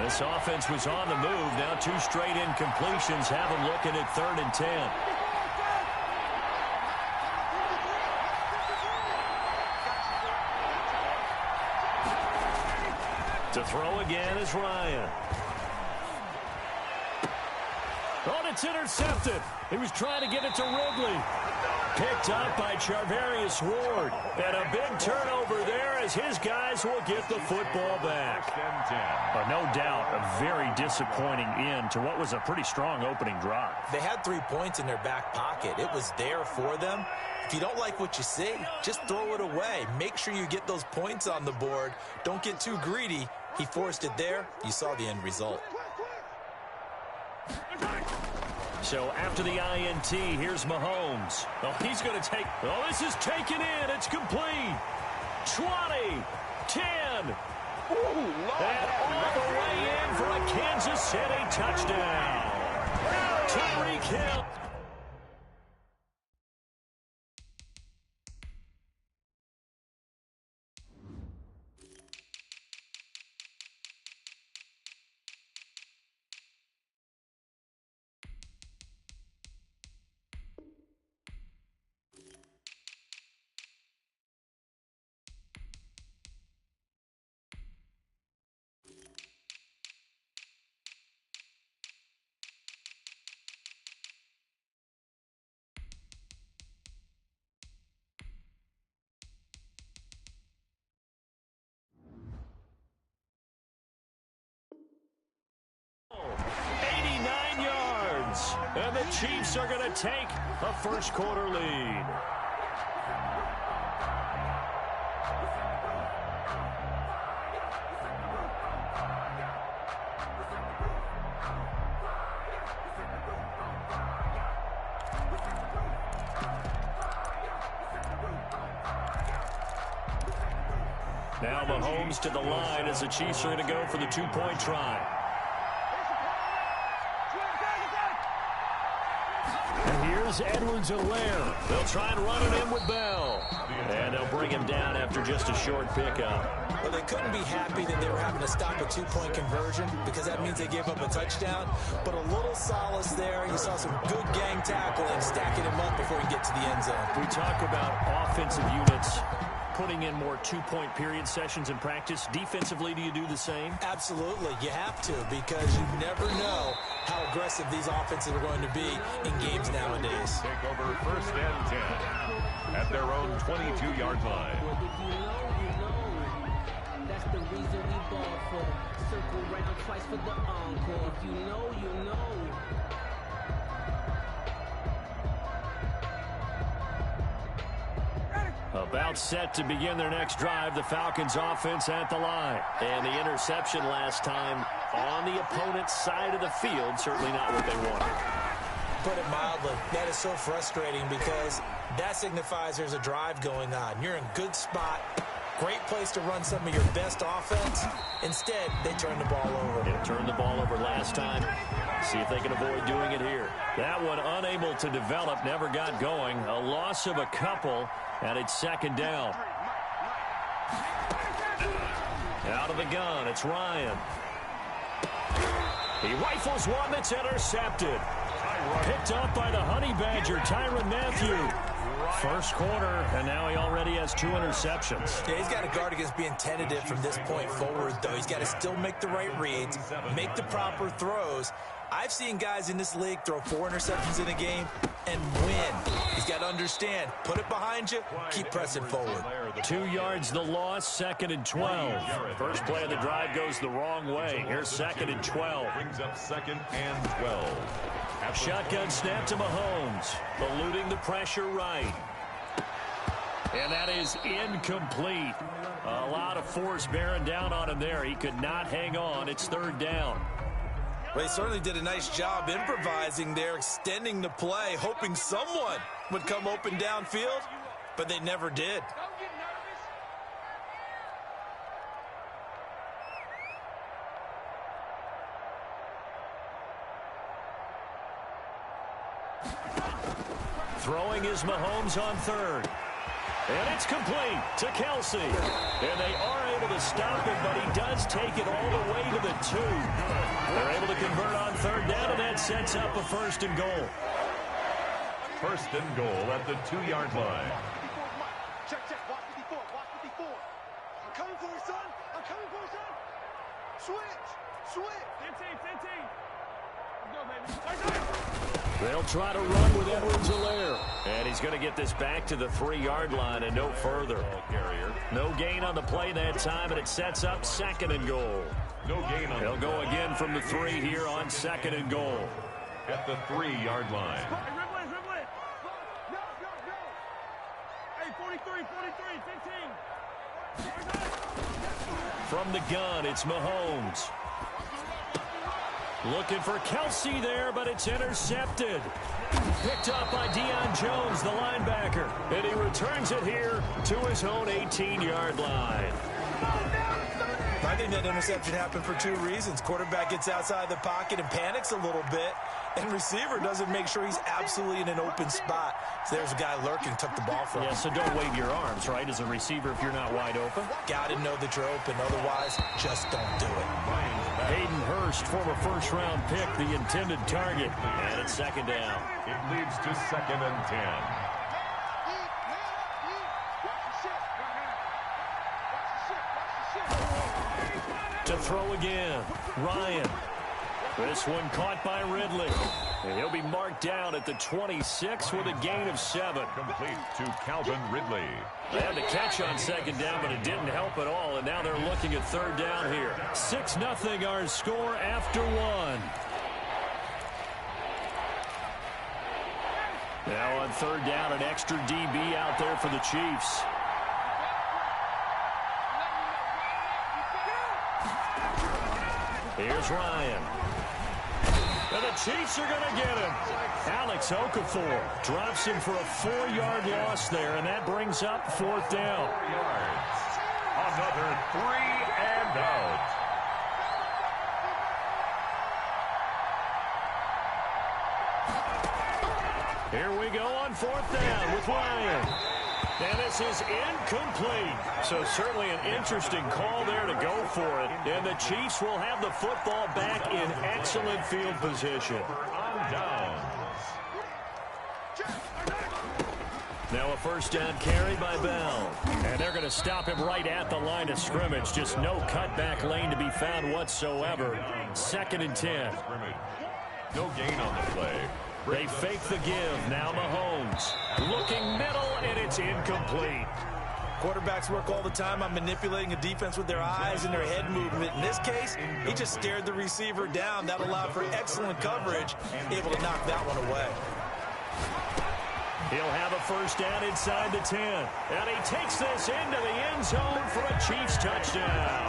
This offense was on the move. Now 2 straight incompletions have them looking at 3rd and 10. To throw again is Ryan. Oh, it's intercepted. He was trying to get it to Ridley. Picked up by Charvarius Ward. And a big turnover there as his guys will get the football back. No doubt a very disappointing end to what was a pretty strong opening drive. They had 3 points in their back pocket. It was there for them. If you don't like what you see, just throw it away. Make sure you get those points on the board. Don't get too greedy. He forced it there. You saw the end result. So after the INT, here's Mahomes. Oh, he's going to take... Oh, this is taken in. It's complete. 20, 10. And all the way in for a Kansas City touchdown. Tyreek Hill. Chiefs are going to take a first quarter lead. Now Mahomes to the line as the Chiefs are going to go for the two-point try. And here's Edwards-Helaire. They'll try and run it in with Bell. And they'll bring him down after just a short pickup. Well, they couldn't be happy that they were having to stop a two-point conversion because that means they gave up a touchdown. But a little solace there. You saw some good gang tackling, stacking him up before he get to the end zone. We talk about offensive units putting in more two-point period sessions in practice. Defensively, do you do the same? Absolutely. You have to, because you never know how aggressive these offenses are going to be in games nowadays. Take over first and 10 at their own 22-yard line. If you know, that's the reason we ball for. Circle round twice for the encore. If you know, you know. About set to begin their next drive, the Falcons offense at the line. And the interception last time on the opponent's side of the field, certainly not what they wanted. Put it mildly, that is so frustrating because that signifies there's a drive going on. You're in a good spot, great place to run some of your best offense. Instead, they turn the ball over. Yeah, turned the ball over last time. See if they can avoid doing it here. That one unable to develop, never got going. A loss of a couple. And it's second down. Out of the gun, it's Ryan. He rifles one that's intercepted. Picked up by the Honey Badger, Tyrann Mathieu. First quarter, and now he already has 2 interceptions. Yeah, he's got to guard against being tentative from this point forward, though. He's got to still make the right reads, make the proper throws. I've seen guys in this league throw 4 interceptions in a game and win. He's got to understand, put it behind you, keep pressing forward. 2 yards the loss, second and 12. First play of the drive goes the wrong way. Here's second and 12. Brings up second and 12. Shotgun snap to Mahomes, eluding the pressure right. And that is incomplete. A lot of force bearing down on him there. He could not hang on. It's third down. Well, he certainly did a nice job improvising there, extending the play, hoping someone would come open downfield, but they never did. Throwing is Mahomes on third. And it's complete to Kelsey. And they are able to stop him, but he does take it all the way to the 2. They're able to convert on third down, and that sets up a first and goal. First and goal at the 2-yard line. Check, watch 54, watch 54. I'm coming for you, son. I'm coming for you, son. Switch. 15. Let's go, baby. They'll try to run with Edwards-Helaire. And he's going to get this back to the 3-yard line and no further. No gain on the play that time, and it sets up second and goal. No gain on. They'll go again from the 3 here on second and goal. At the 3-yard line. Dribble it. Go. Hey, 43, 15. From the gun, it's Mahomes. Looking for Kelsey there, but it's intercepted. Picked up by Deion Jones, the linebacker. And he returns it here to his own 18-yard line. I think that interception happened for 2 reasons. Quarterback gets outside the pocket and panics a little bit, and receiver doesn't make sure he's absolutely in an open spot. So there's a guy lurking, took the ball from him. Yeah, so don't wave your arms, right, as a receiver if you're not wide open. Got to know that you're open. Otherwise, just don't do it. Hayden Hurst, former first-round pick, the intended target. And it's second down. It leads to second and 10. To throw again, Ryan. This one caught by Ridley. And he'll be marked down at the 26 with a gain of 7. Complete to Calvin Ridley. They had the catch on second down, but it didn't help at all, and now they're looking at third down here. 6-0 our score after 1. Now on third down, an extra DB out there for the Chiefs. Here's Ryan. And the Chiefs are going to get him. Alex Okafor drops him for a 4-yard loss there, and that brings up fourth down. 4 yards. Another 3 and out. Here we go on fourth down with Ryan. And this is incomplete. So certainly an interesting call there to go for it. And the Chiefs will have the football back in excellent field position. On downs. Now a first down carry by Bell. And they're going to stop him right at the line of scrimmage. Just no cutback lane to be found whatsoever. 2nd and 10. No gain on the play. They fake the give. Now Mahomes looking middle, and it's incomplete. Quarterbacks work all the time on manipulating a defense with their eyes and their head movement. In this case, he just stared the receiver down. That allowed for excellent coverage, able to knock that one away. He'll have a first down inside the 10. And he takes this into the end zone for a Chiefs touchdown.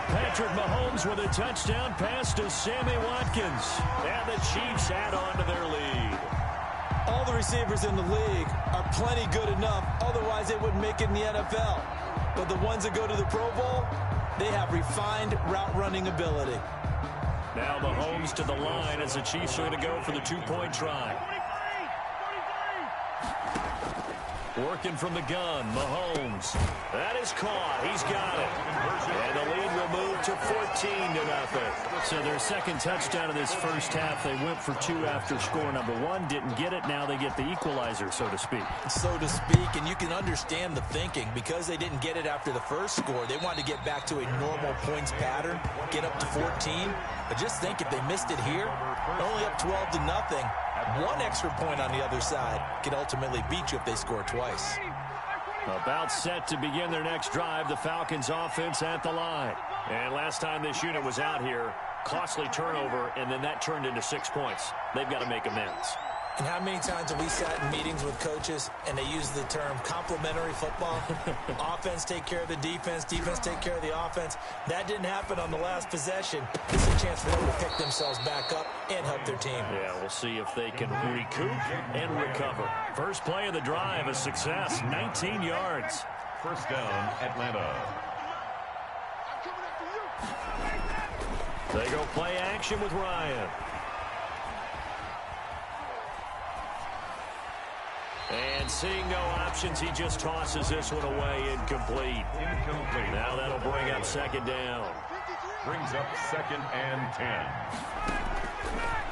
Patrick Mahomes with a touchdown pass to Sammy Watkins. And the Chiefs add on to their lead. All the receivers in the league are plenty good enough. Otherwise, they wouldn't make it in the NFL. But the ones that go to the Pro Bowl, they have refined route running ability. Now Mahomes to the line as the Chiefs are going to go for the 2-point try. Working from the gun, Mahomes. That is caught. He's got it. And the lead will move to 14-0. So their second touchdown of this first half, they went for 2 after score number 1. Didn't get it. Now they get the equalizer, so to speak. So to speak, and you can understand the thinking. Because they didn't get it after the first score, they wanted to get back to a normal points pattern, get up to 14. But just think, if they missed it here, only up 12-0. 1 extra point on the other side can ultimately beat you if they score twice. About set to begin their next drive, the Falcons offense at the line. And last time this unit was out here, costly turnover, and then that turned into 6 points. They've got to make amends. And how many times have we sat in meetings with coaches and they use the term complementary football? Offense take care of the defense, defense take care of the offense. That didn't happen on the last possession. This is a chance for them to pick themselves back up and help their team. Yeah, we'll see if they can recoup and recover. First play of the drive, a success, 19 yards. First down, Atlanta. They go play action with Ryan. And seeing no options, he just tosses this one away, incomplete. Now that'll bring up second down. Brings up 2nd and 10.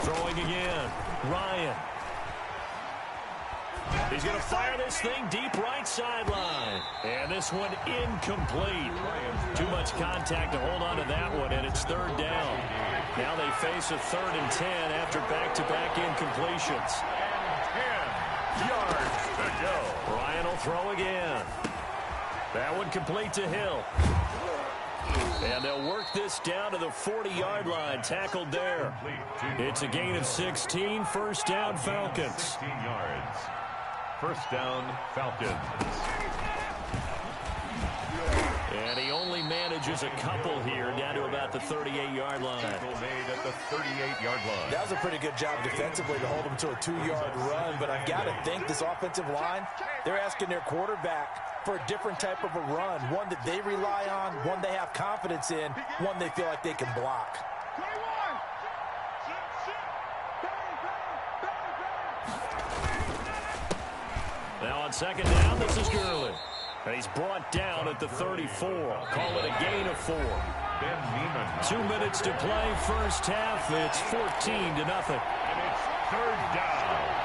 Throwing again, Ryan. He's going to fire this thing deep right sideline. And this one incomplete. Too much contact to hold on to that one, and it's third down. Now they face a 3rd and 10 after back-to-back incompletions. 10 yards to go. Ryan will throw again. That one complete to Hill. And they'll work this down to the 40-yard line, tackled there. It's a gain of 16, first down Falcons. 16 yards. First down, Falcons. And he only manages a couple here down to about the 38-yard line. Made at the 38-yard line. That was a pretty good job defensively to hold him to a 2-yard run, but I've got to think this offensive line, they're asking their quarterback for a different type of a run, one that they rely on, one they have confidence in, one they feel like they can block. Now on second down, this is Gurley. And he's brought down at the 34. Call it a gain of 4. 2 minutes to play, first half. It's 14-0. And it's third down.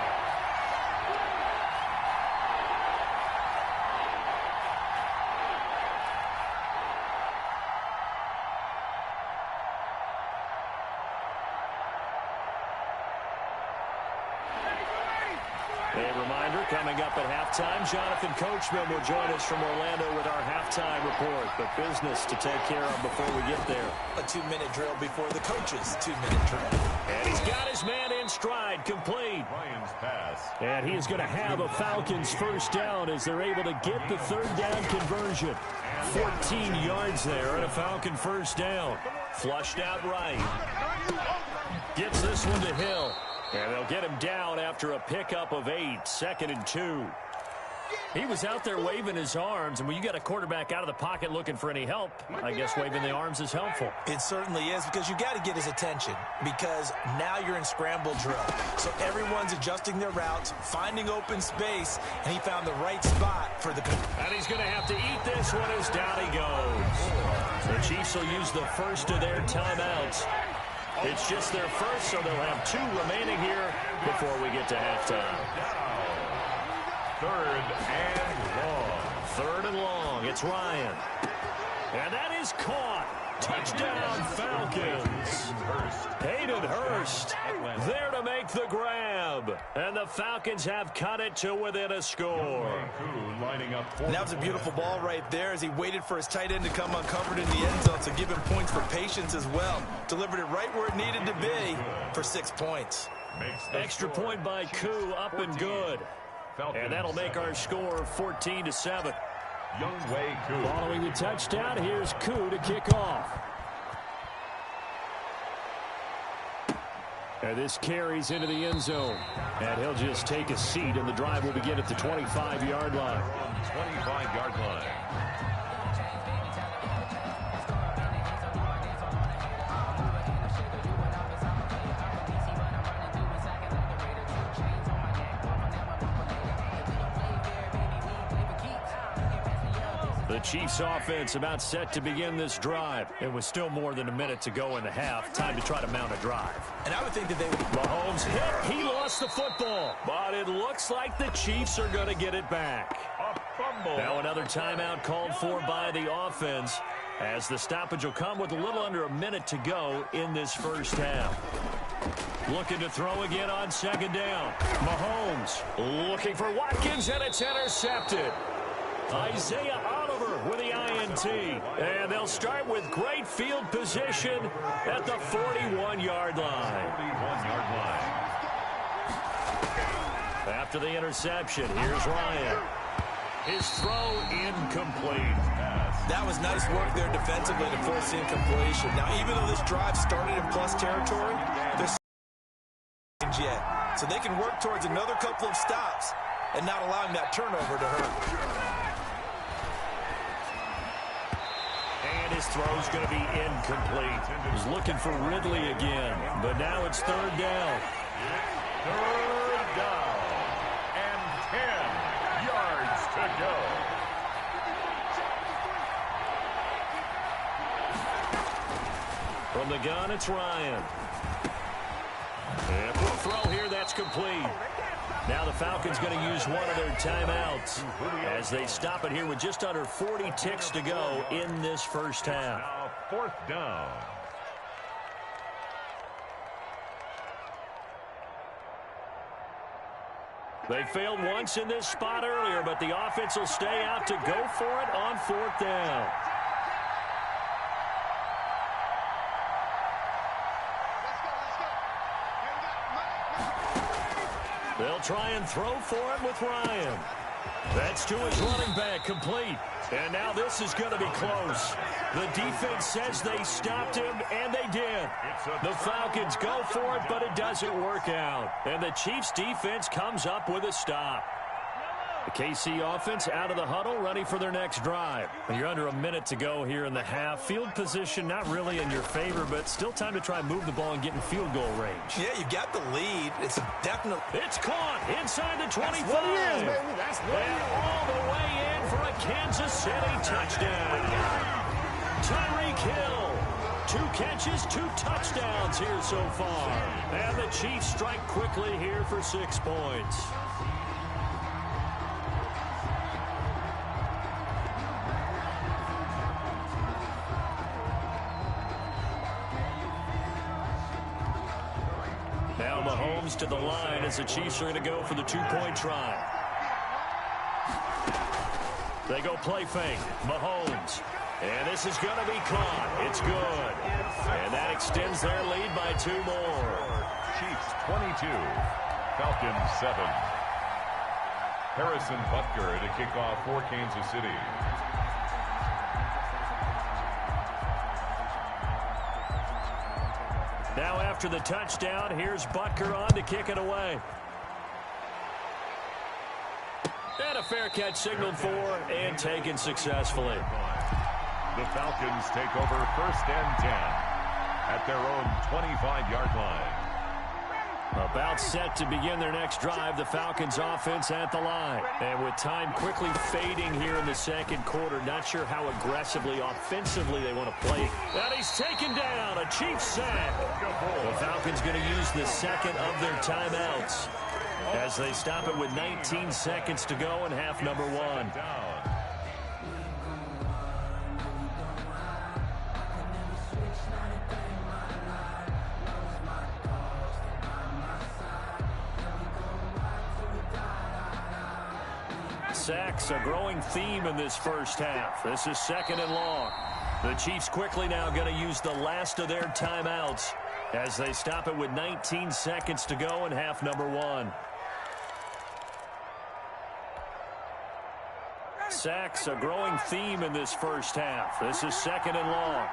A reminder, Coming up at halftime, Jonathan Coachman will join us from Orlando with our halftime report. But business to take care of before we get there. A 2-minute drill before the coach's 2-minute drill. And he's got his man in stride, complete. Ryan's pass. And he is going to have a Falcons first down as they're able to get the third down conversion. 14 yards there and a Falcon first down. Flushed out right. Gets this one to Hill. And they'll get him down after a pickup of 8, 2nd and 2. He was out there waving his arms, and when you got a quarterback out of the pocket looking for any help, I guess waving the arms is helpful. It certainly is, because you got to get his attention, because now you're in scramble drill. So everyone's adjusting their routes, finding open space, and he found the right spot for the... And he's going to have to eat this one as down he goes. The Chiefs will use the first of their timeouts. It's just their first, so they'll have 2 remaining here before we get to halftime. 3rd and long. 3rd and long. It's Ryan. And that is caught. Touchdown, Falcons. Hayden Hurst there to make the grab. And the Falcons have cut it to within a score. And that was a beautiful ball right there as he waited for his tight end to come uncovered in the end zone to give him points for patience as well. Delivered it right where it needed to be for 6 points. Extra point by Koo, up and good. And that'll make our score 14-7. Following the touchdown, here's Koo to kick off. And this carries into the end zone. And he'll just take a seat, and the drive will begin at the 25-yard line. 25-yard line. The Chiefs offense about set to begin this drive. It was still more than a minute to go in the half. Time to try to mount a drive. And I would think that they would... Mahomes hit. He lost the football. But it looks like the Chiefs are going to get it back. A fumble. Now another timeout called for by the offense, as the stoppage will come with a little under a minute to go in this first half. Looking to throw again on 2nd down. Mahomes looking for Watkins, and it's intercepted. Isaiah Oliver with the INT. And they'll start with great field position at the 41-yard line. 41-yard line. After the interception, here's Ryan. His throw incomplete. That was nice work there defensively to force the incompletion. Now, even though this drive started in plus territory, there's yet. So they can work towards another couple of stops and not allowing that turnover to hurt. And his throw's going to be incomplete. He's looking for Ridley again, but now it's 3rd down. 3rd down and 10 yards to go. From the gun, it's Ryan. And for a throw here, that's complete. Now the Falcons going to use one of their timeouts as they stop it here with just under 40 ticks to go in this first half. Now 4th down. They failed once in this spot earlier, but the offense will stay out to go for it on 4th down. They'll try and throw for it with Ryan. That's to his running back, complete. And now this is going to be close. The defense says they stopped him, and they did. The Falcons go for it, but it doesn't work out. And the Chiefs defense comes up with a stop. The KC offense out of the huddle, ready for their next drive. You're under a minute to go here in the half. Field position not really in your favor, but still time to try and move the ball and get in field goal range. Yeah, you got the lead. It's a definite... It's caught inside the 25. That's what it is, baby. That's what it and is. all the way in for a Kansas City touchdown. Tyreek Hill. 2 catches, 2 touchdowns here so far. And the Chiefs strike quickly here for 6 points. Now Mahomes to the line as the Chiefs are going to go for the 2-point try. They go play fake. Mahomes. And this is going to be caught. It's good. And that extends their lead by 2 more. Chiefs 22, Falcons 7. Harrison Butker to kick off for Kansas City. Now after the touchdown, here's Butker on to kick it away. And a fair catch signaled for and taken successfully. The Falcons take over 1st and 10 at their own 25-yard line. About set to begin their next drive, the Falcons offense at the line. And with time quickly fading here in the second quarter, not sure how aggressively, offensively they want to play. And he's taken down, a Chiefs sack. The Falcons going to use the second of their timeouts as they stop it with 19 seconds to go in half number 1. Sacks, a growing theme in this first half. This is 2nd and long. The Chiefs quickly now going to use the last of their timeouts as they stop it with 19 seconds to go in half number 1. Sacks, a growing theme in this first half. This is 2nd and long.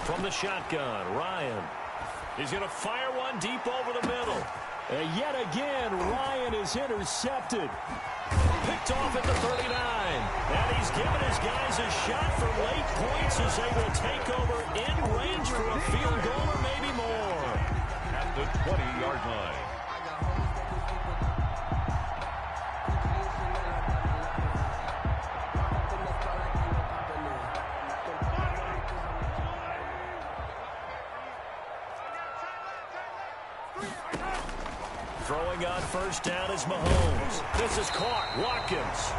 From the shotgun, Ryan. He's going to fire one deep over the middle. And yet again, Ryan is intercepted. Picked off at the 39. And he's given his guys a shot for late points as they will take over in range for a field goal or maybe more. At the 20-yard line. Throwing on first down is Mahomes. This is caught. Watkins.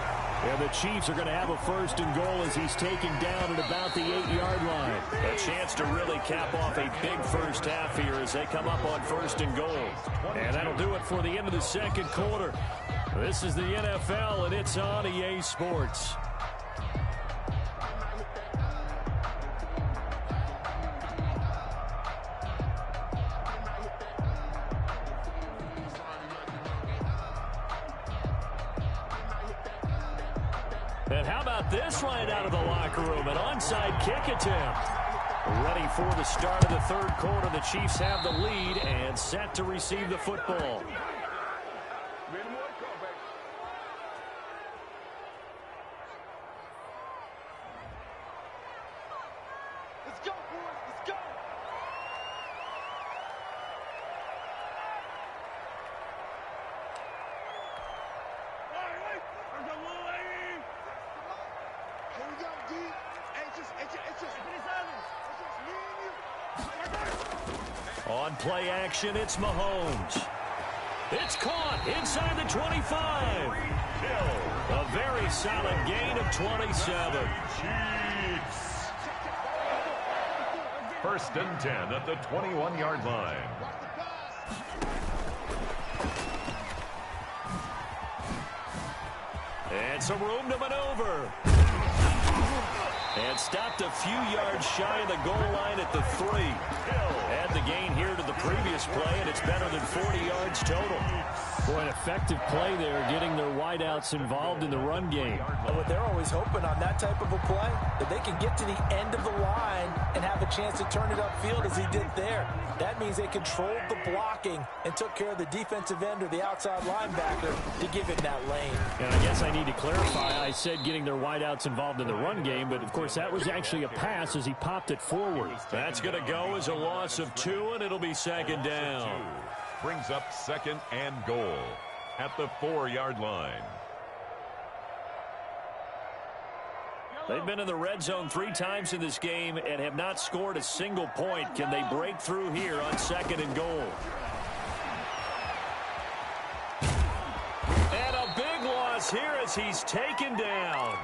And the Chiefs are going to have a 1st and goal as he's taken down at about the 8-yard line. A chance to really cap off a big first half here as they come up on 1st and goal. And that'll do it for the end of the second quarter. This is the NFL, and it's on EA Sports. And how about this right out of the locker room? An onside kick attempt. Ready for the start of the 3rd quarter. The Chiefs have the lead and set to receive the football. Let's go, boys. Let's go. Here we go, D. It's just me and you. On play action, it's Mahomes. It's caught inside the 25. A very solid gain of 27. Chiefs. 1st and 10 at the 21-yard line. And some room to maneuver. And stopped a few yards shy of the goal line at the 3. Add the gain here to the previous play, and it's better than 40 yards total. Boy, an effective play there, getting their wideouts involved in the run game. But they're always hoping on that type of a play that they can get to the end of the line and have a chance to turn it upfield as he did there. That means they controlled the blocking and took care of the defensive end or the outside linebacker to give him that lane. And I guess I need to clarify, I said getting their wideouts involved in the run game, but of course that was actually a pass as he popped it forward. That's going to go as a loss of 2, and it'll be 2nd down. Brings up 2nd and goal at the 4-yard line. They've been in the red zone 3 times in this game and have not scored a single point. Can they break through here on 2nd and goal? And a big loss here as he's taken down.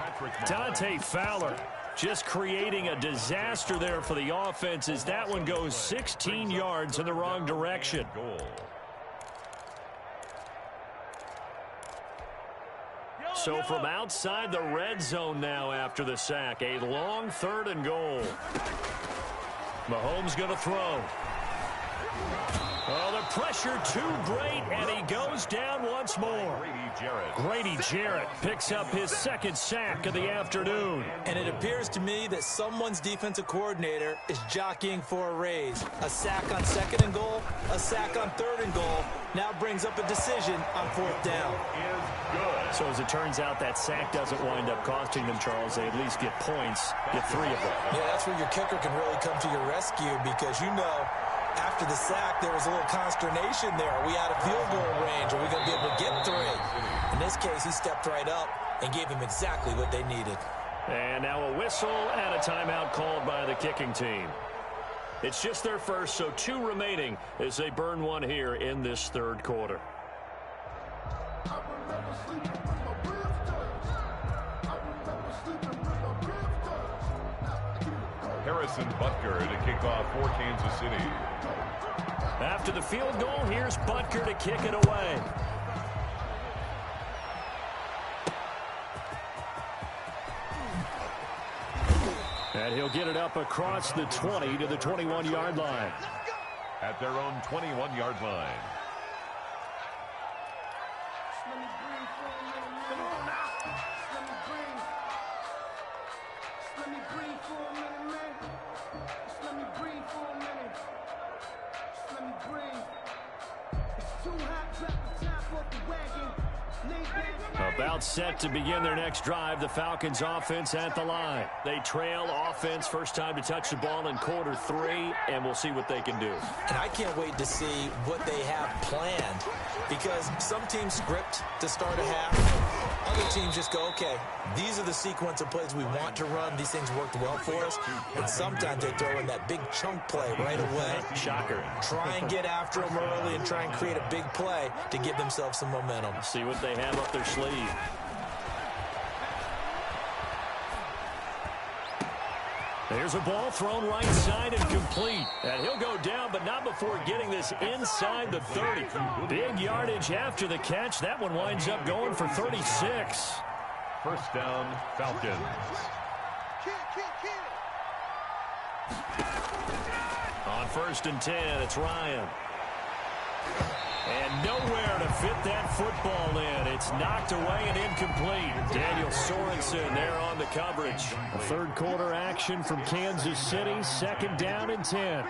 Dante Fowler. Just creating a disaster there for the offense as that one goes 16 yards in the wrong direction. So from outside the red zone now after the sack, a long 3rd and goal. Mahomes going to throw. Oh, the pressure too great, and he goes down once more. Grady Jarrett picks up his 2nd sack of the afternoon. And it appears to me that someone's defensive coordinator is jockeying for a raise. A sack on 2nd and goal, a sack on 3rd and goal, now brings up a decision on 4th down. So as it turns out, that sack doesn't wind up costing them, Charles. They at least get points, get 3 of them. Yeah, that's where your kicker can really come to your rescue because, you know, after the sack, there was a little consternation there. Are we out of field goal range? Are we going to be able to get 3? In this case, he stepped right up and gave them exactly what they needed. And now a whistle and a timeout called by the kicking team. It's just their first, so 2 remaining as they burn one here in this 3rd quarter. Harrison Butker to kick off for Kansas City. After the field goal, here's Butker to kick it away. And he'll get it up across the 20 to the 21-yard line. At their own 21-yard line. About set to begin their next drive, the Falcons offense at the line. They trail offense, first time to touch the ball in quarter 3, and we'll see what they can do. And I can't wait to see what they have planned because some teams script to start a half. Other teams just go, okay, these are the sequence of plays we want to run. These things worked well for us. And sometimes they throw in that big chunk play right away. Shocker. Try and get after them early and try and create a big play to give themselves some momentum. See what they have up their sleeve. There's a ball thrown right side and complete. And he'll go down, but not before getting this inside the 30. Big yardage after the catch. That one winds up going for 36. First down, Falcons. On 1st and 10, it's Ryan. And nowhere to fit that football in. It's knocked away and incomplete. Daniel Sorensen there on the coverage. A 3rd quarter action from Kansas City. 2nd down and 10.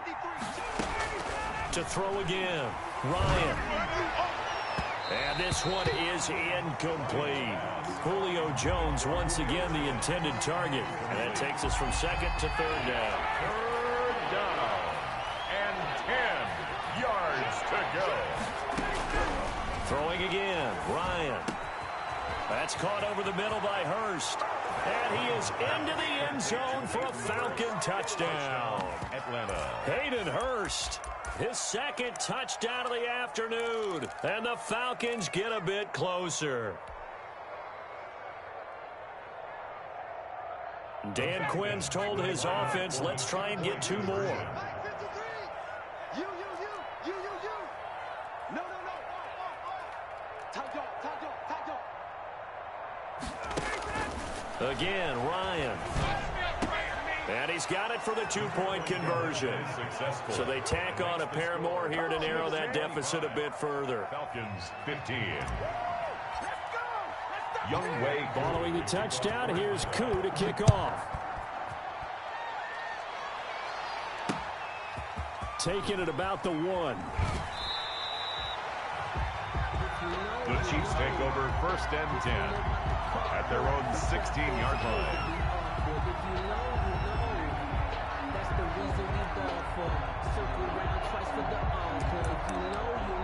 To throw again. Ryan. And this one is incomplete. Julio Jones once again the intended target. And that takes us from 2nd to 3rd down. 3rd down. And 10 yards to go. Throwing again, Ryan. That's caught over the middle by Hurst. And he is into the end zone for a Falcon touchdown. Atlanta. Hayden Hurst, his 2nd touchdown of the afternoon. And the Falcons get a bit closer. Dan Quinn's told his offense, let's try and get 2 more. Again, Ryan. And he's got it for the 2-point conversion. So they tack on a pair more here to narrow that deficit a bit further. Falcons 15. Young Way following the touchdown. Here's Koo to kick off. Taking it about the 1. The Chiefs take over 1st and 10 at their own 16-yard line. That's the reason we ball for. Circle round twice for the encore. If you know, you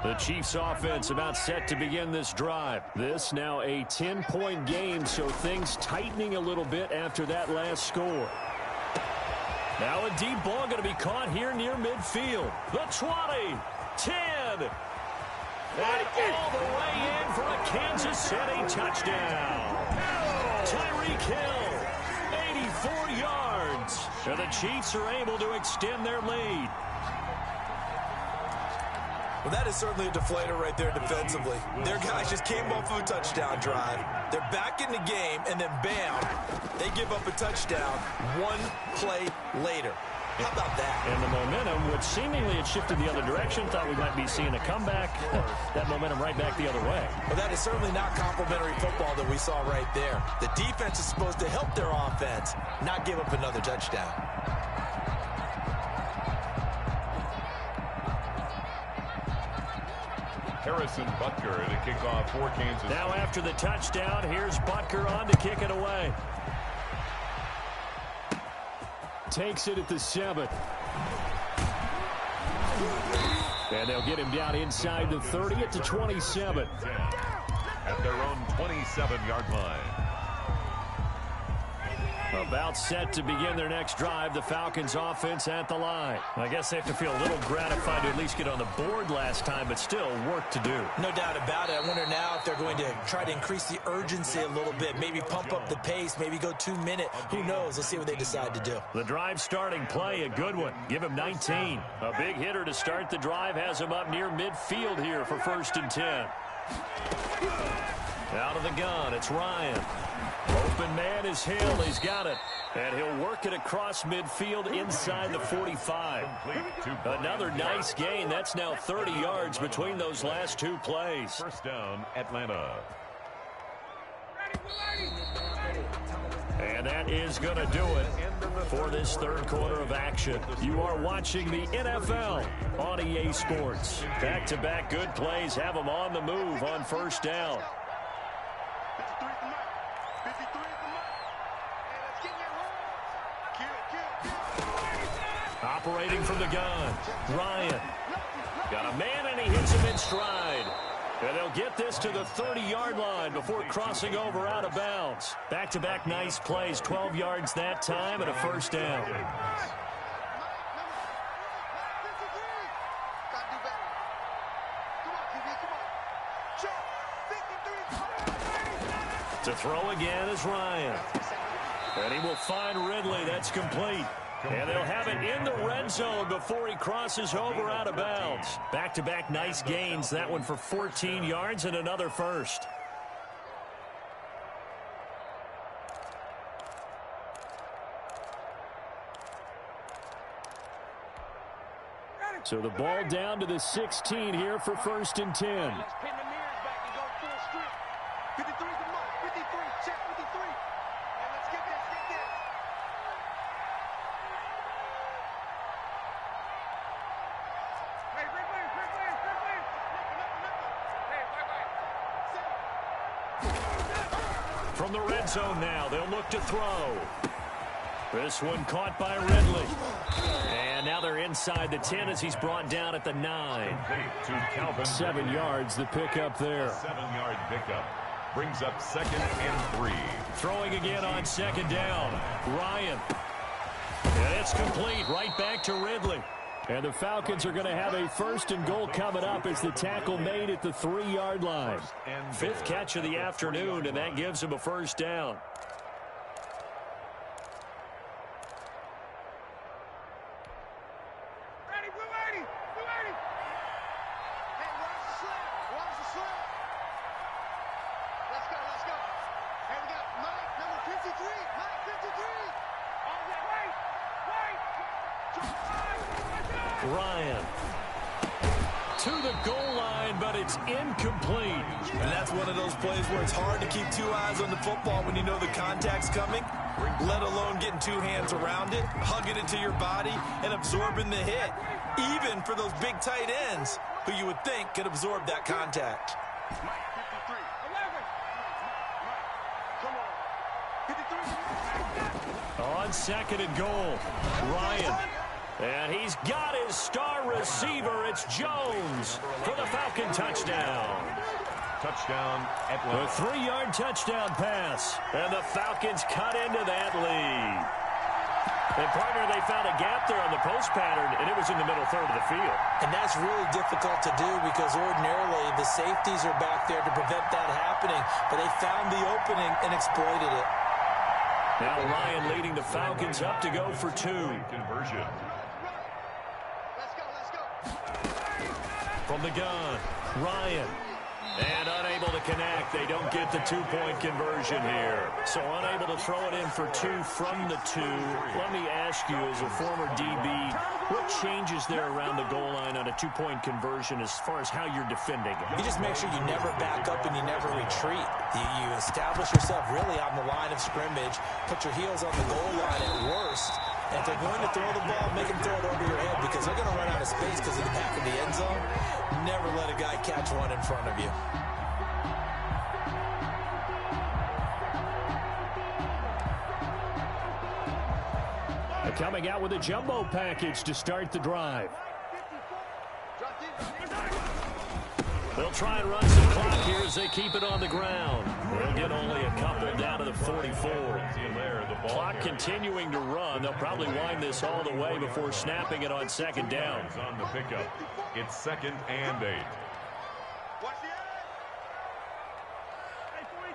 know. The Chiefs offense about set to begin this drive. This now a 10-point game, so things tightening a little bit after that last score. Now a deep ball going to be caught here near midfield. The 20, 10, And all the way in for a Kansas City touchdown. Tyreek Hill, 84 yards. And the Chiefs are able to extend their lead. Well, that is certainly a deflator right there defensively. Their guys just came off of a touchdown drive. They're back in the game, and then bam, they give up a touchdown one play later. How about that? And the momentum, which seemingly had shifted the other direction, thought we might be seeing a comeback. That momentum right back the other way. Well, that is certainly not complimentary football that we saw right there. The defense is supposed to help their offense, not give up another touchdown. Harrison Butker to kick off for Kansas. Now after the touchdown, here's Butker on to kick it away. Takes it at the 7. And they'll get him down inside the 30 at the 27. At their own 27-yard line. About set to begin their next drive, the Falcons offense at the line. I guess they have to feel a little gratified to at least get on the board last time, but still work to do. No doubt about it. I wonder now if they're going to try to increase the urgency a little bit, maybe pump up the pace, maybe go 2-minute. Who knows? Let's see what they decide to do. The drive starting play, a good one. Give him 19. A big hitter to start the drive has him up near midfield here for 1st and 10. Out of the gun, it's Ryan. Open man is Hill. He's got it. And he'll work it across midfield inside the 45. Another nice gain. That's now 30 yards between those last two plays. First down, Atlanta. And that is going to do it for this third quarter of action. You are watching the NFL on EA Sports. Back-to-back good plays have them on the move on first down. Operating from the gun, Ryan. Got a man, and he hits him in stride. And they'll get this to the 30-yard line before crossing over out of bounds. Back-to-back nice plays, 12 yards that time, and a first down. To throw again is Ryan. And he will find Ridley. That's complete. And they'll have it in the red zone before he crosses over out of bounds. Back-to-back nice gains. That one for 14 yards and another first. So the ball down to the 16 here for 1st and 10. From the red zone now, they'll look to throw. This one caught by Ridley. And now they're inside the 10 as he's brought down at the 9. 7 yards, the pickup there. 7-yard pickup. Brings up 2nd and 3. Throwing again on 2nd down. Ryan. And it's complete right back to Ridley. And the Falcons are going to have a 1st and goal coming up as the tackle made at the 3-yard line. 5th catch of the afternoon, and that gives him a first down. Ready, we're ready, we're ready. Hey, watch the slip, watch the slip. Let's go, let's go. Here we go, Mike, number 53, Mike 53. On that right. Ryan to the goal line, but it's incomplete. And that's one of those plays where it's hard to keep 2 eyes on the football when you know the contact's coming, let alone getting 2 hands around it, hugging it to your body, and absorbing the hit, even for those big tight ends who you would think could absorb that contact. Mike 53, 11. Come on. 53. On 2nd and goal, Ryan. And he's got his star receiver. It's Jones for the Falcon touchdown. Touchdown, Atlanta. A 3-yard touchdown pass. And the Falcons cut into that lead. And, partner, they found a gap there on the post pattern, and it was in the middle third of the field. And that's really difficult to do because ordinarily the safeties are back there to prevent that happening. But they found the opening and exploited it. Now Ryan leading the Falcons up to go for 2. Conversion. Let's go. From the gun, Ryan. And unable to connect. They don't get the 2-point conversion here. So unable to throw it in for 2 from the 2. Let me ask you, as a former DB, what changes there around the goal line on a 2-point conversion as far as how you're defending? You just make sure you never back up and you never retreat. You establish yourself really on the line of scrimmage, put your heels on the goal line at worst. And if they're going to throw the ball, make them throw it over your head because they're going to run out of space because of the back of the end zone. Never let a guy catch one in front of you. They're coming out with a jumbo package to start the drive. They'll try and run some clock here as they keep it on the ground. They'll get only a couple down to the 44. Clock continuing to run. They'll probably wind this all the way before snapping it on second down. On the pickup. It's 2nd and 8. Watch the edge. Hey, 43.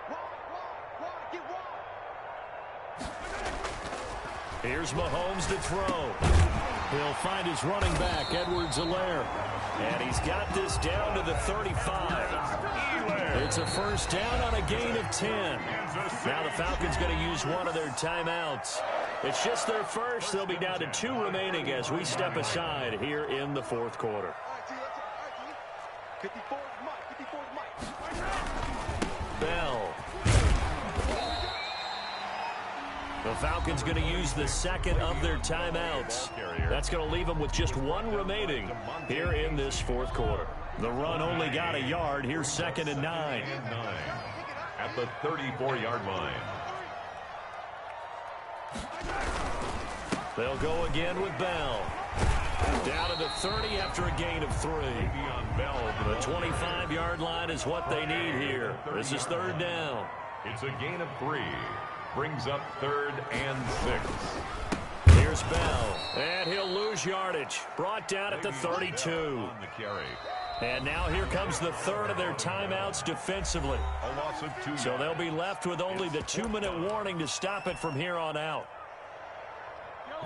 Wide, get wide. Here's Mahomes to throw. He'll find his running back, Edwards-Helaire. And he's got this down to the 35. It's a first down on a gain of 10. Now the Falcons going to use one of their timeouts. It's just their first. They'll be down to 2 remaining as we step aside here in the 4th quarter. 54 Mike. Bell. The Falcons going to use the second of their timeouts. That's going to leave them with just 1 remaining here in this 4th quarter. The run only got a yard. Here's 2nd and 9. At the 34-yard line. They'll go again with Bell. Down to the 30 after a gain of 3. The 25-yard line is what they need here. This is 3rd down. It's a gain of 3. Brings up 3rd and 6. Here's Bell. And he'll lose yardage. Brought down at the 32. On the carry. And now here comes the 3rd of their timeouts defensively. A loss of 2. So they'll be left with only the 2-minute warning to stop it from here on out.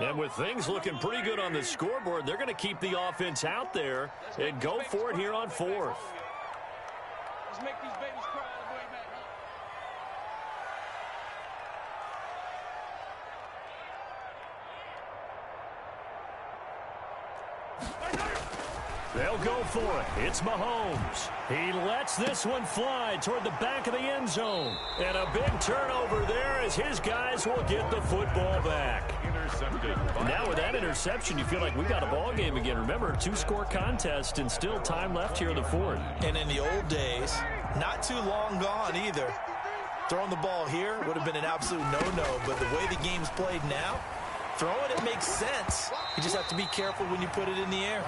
And with things looking pretty good on the scoreboard, they're going to keep the offense out there and go for it here on 4th. Let's make these babies cry on the way back home. They'll go for it. It's Mahomes. He lets this one fly toward the back of the end zone. And a big turnover there as his guys will get the football back. Intercepted. Now with that interception, you feel like we got a ball game again. Remember, 2-score contest and still time left here in the 4th. And in the old days, not too long gone either. Throwing the ball here would have been an absolute no-no, but the way the game's played now, throwing it makes sense. You just have to be careful when you put it in the air.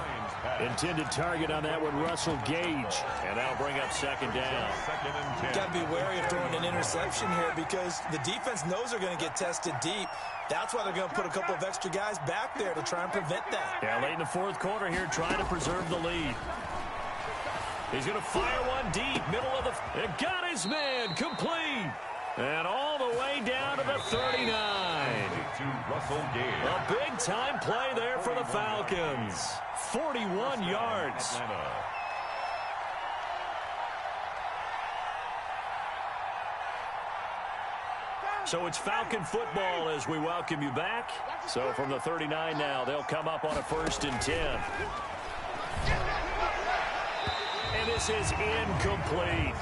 Intended target on that one, Russell Gage. And that'll bring up 2nd down. 2nd and 10. Got to be wary of throwing an interception here because the defense knows they're going to get tested deep. That's why they're going to put a couple of extra guys back there to try and prevent that. Yeah, late in the 4th quarter here, trying to preserve the lead. He's going to fire one deep, middle of the... It got his man, complete. And all the way down to the 39. To Russell Gage. A big-time play there for the Falcons. 41 yards. Atlanta. So it's Falcon football as we welcome you back. So from the 39 now, they'll come up on a 1st and 10. And this is incomplete.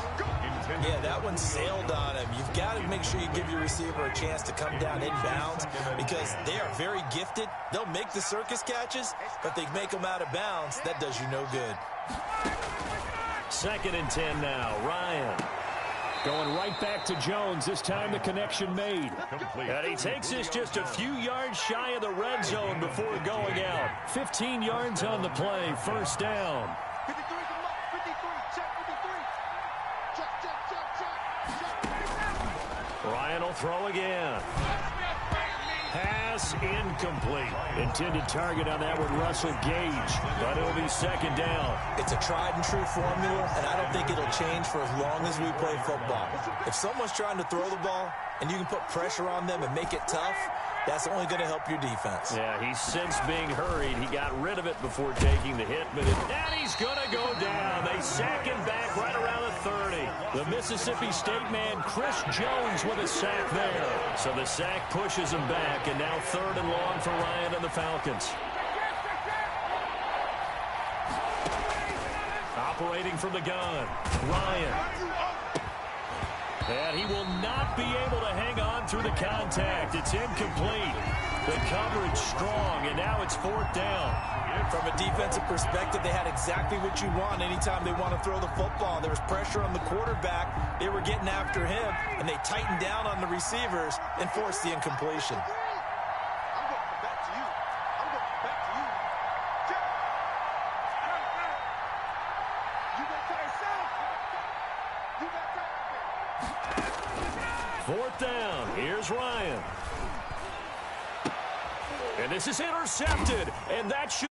Yeah, that one sailed on him. You've got to make sure you give your receiver a chance to come down inbounds because they are very gifted. They'll make the circus catches, but they make them out of bounds. That does you no good. 2nd and 10 now. Ryan going right right back to Jones. This time the connection made. And he takes this just a few yards shy of the red zone before going out. 15 yards on the play, first down. 53, come on. 53, check 53. Check. Ryan will throw again. Pass incomplete. Intended target on that one, Russell Gage. But it'll be second down. It's a tried and true formula, and I don't think it'll change for as long as we play football. If someone's trying to throw the ball and you can put pressure on them and make it tough, that's only going to help your defense. Yeah, he's since being hurried. He got rid of it before taking the hit, but he's going to go down. They sack him back right around the 30. The Mississippi State man, Chris Jones, with a sack there. So the sack pushes him back, and now third and long for Ryan and the Falcons. Operating from the gun, Ryan. And he will not be able to hang on through the contact. It's incomplete. The coverage strong, and now it's fourth down. From a defensive perspective, they had exactly what you want anytime they want to throw the football. There was pressure on the quarterback. They were getting after him, and they tightened down on the receivers and forced the incompletion. I'm going back to you. I'm going back to you. Check. You got to yourself. You got to. Fourth down. Here's Ryan. And this is intercepted, and that should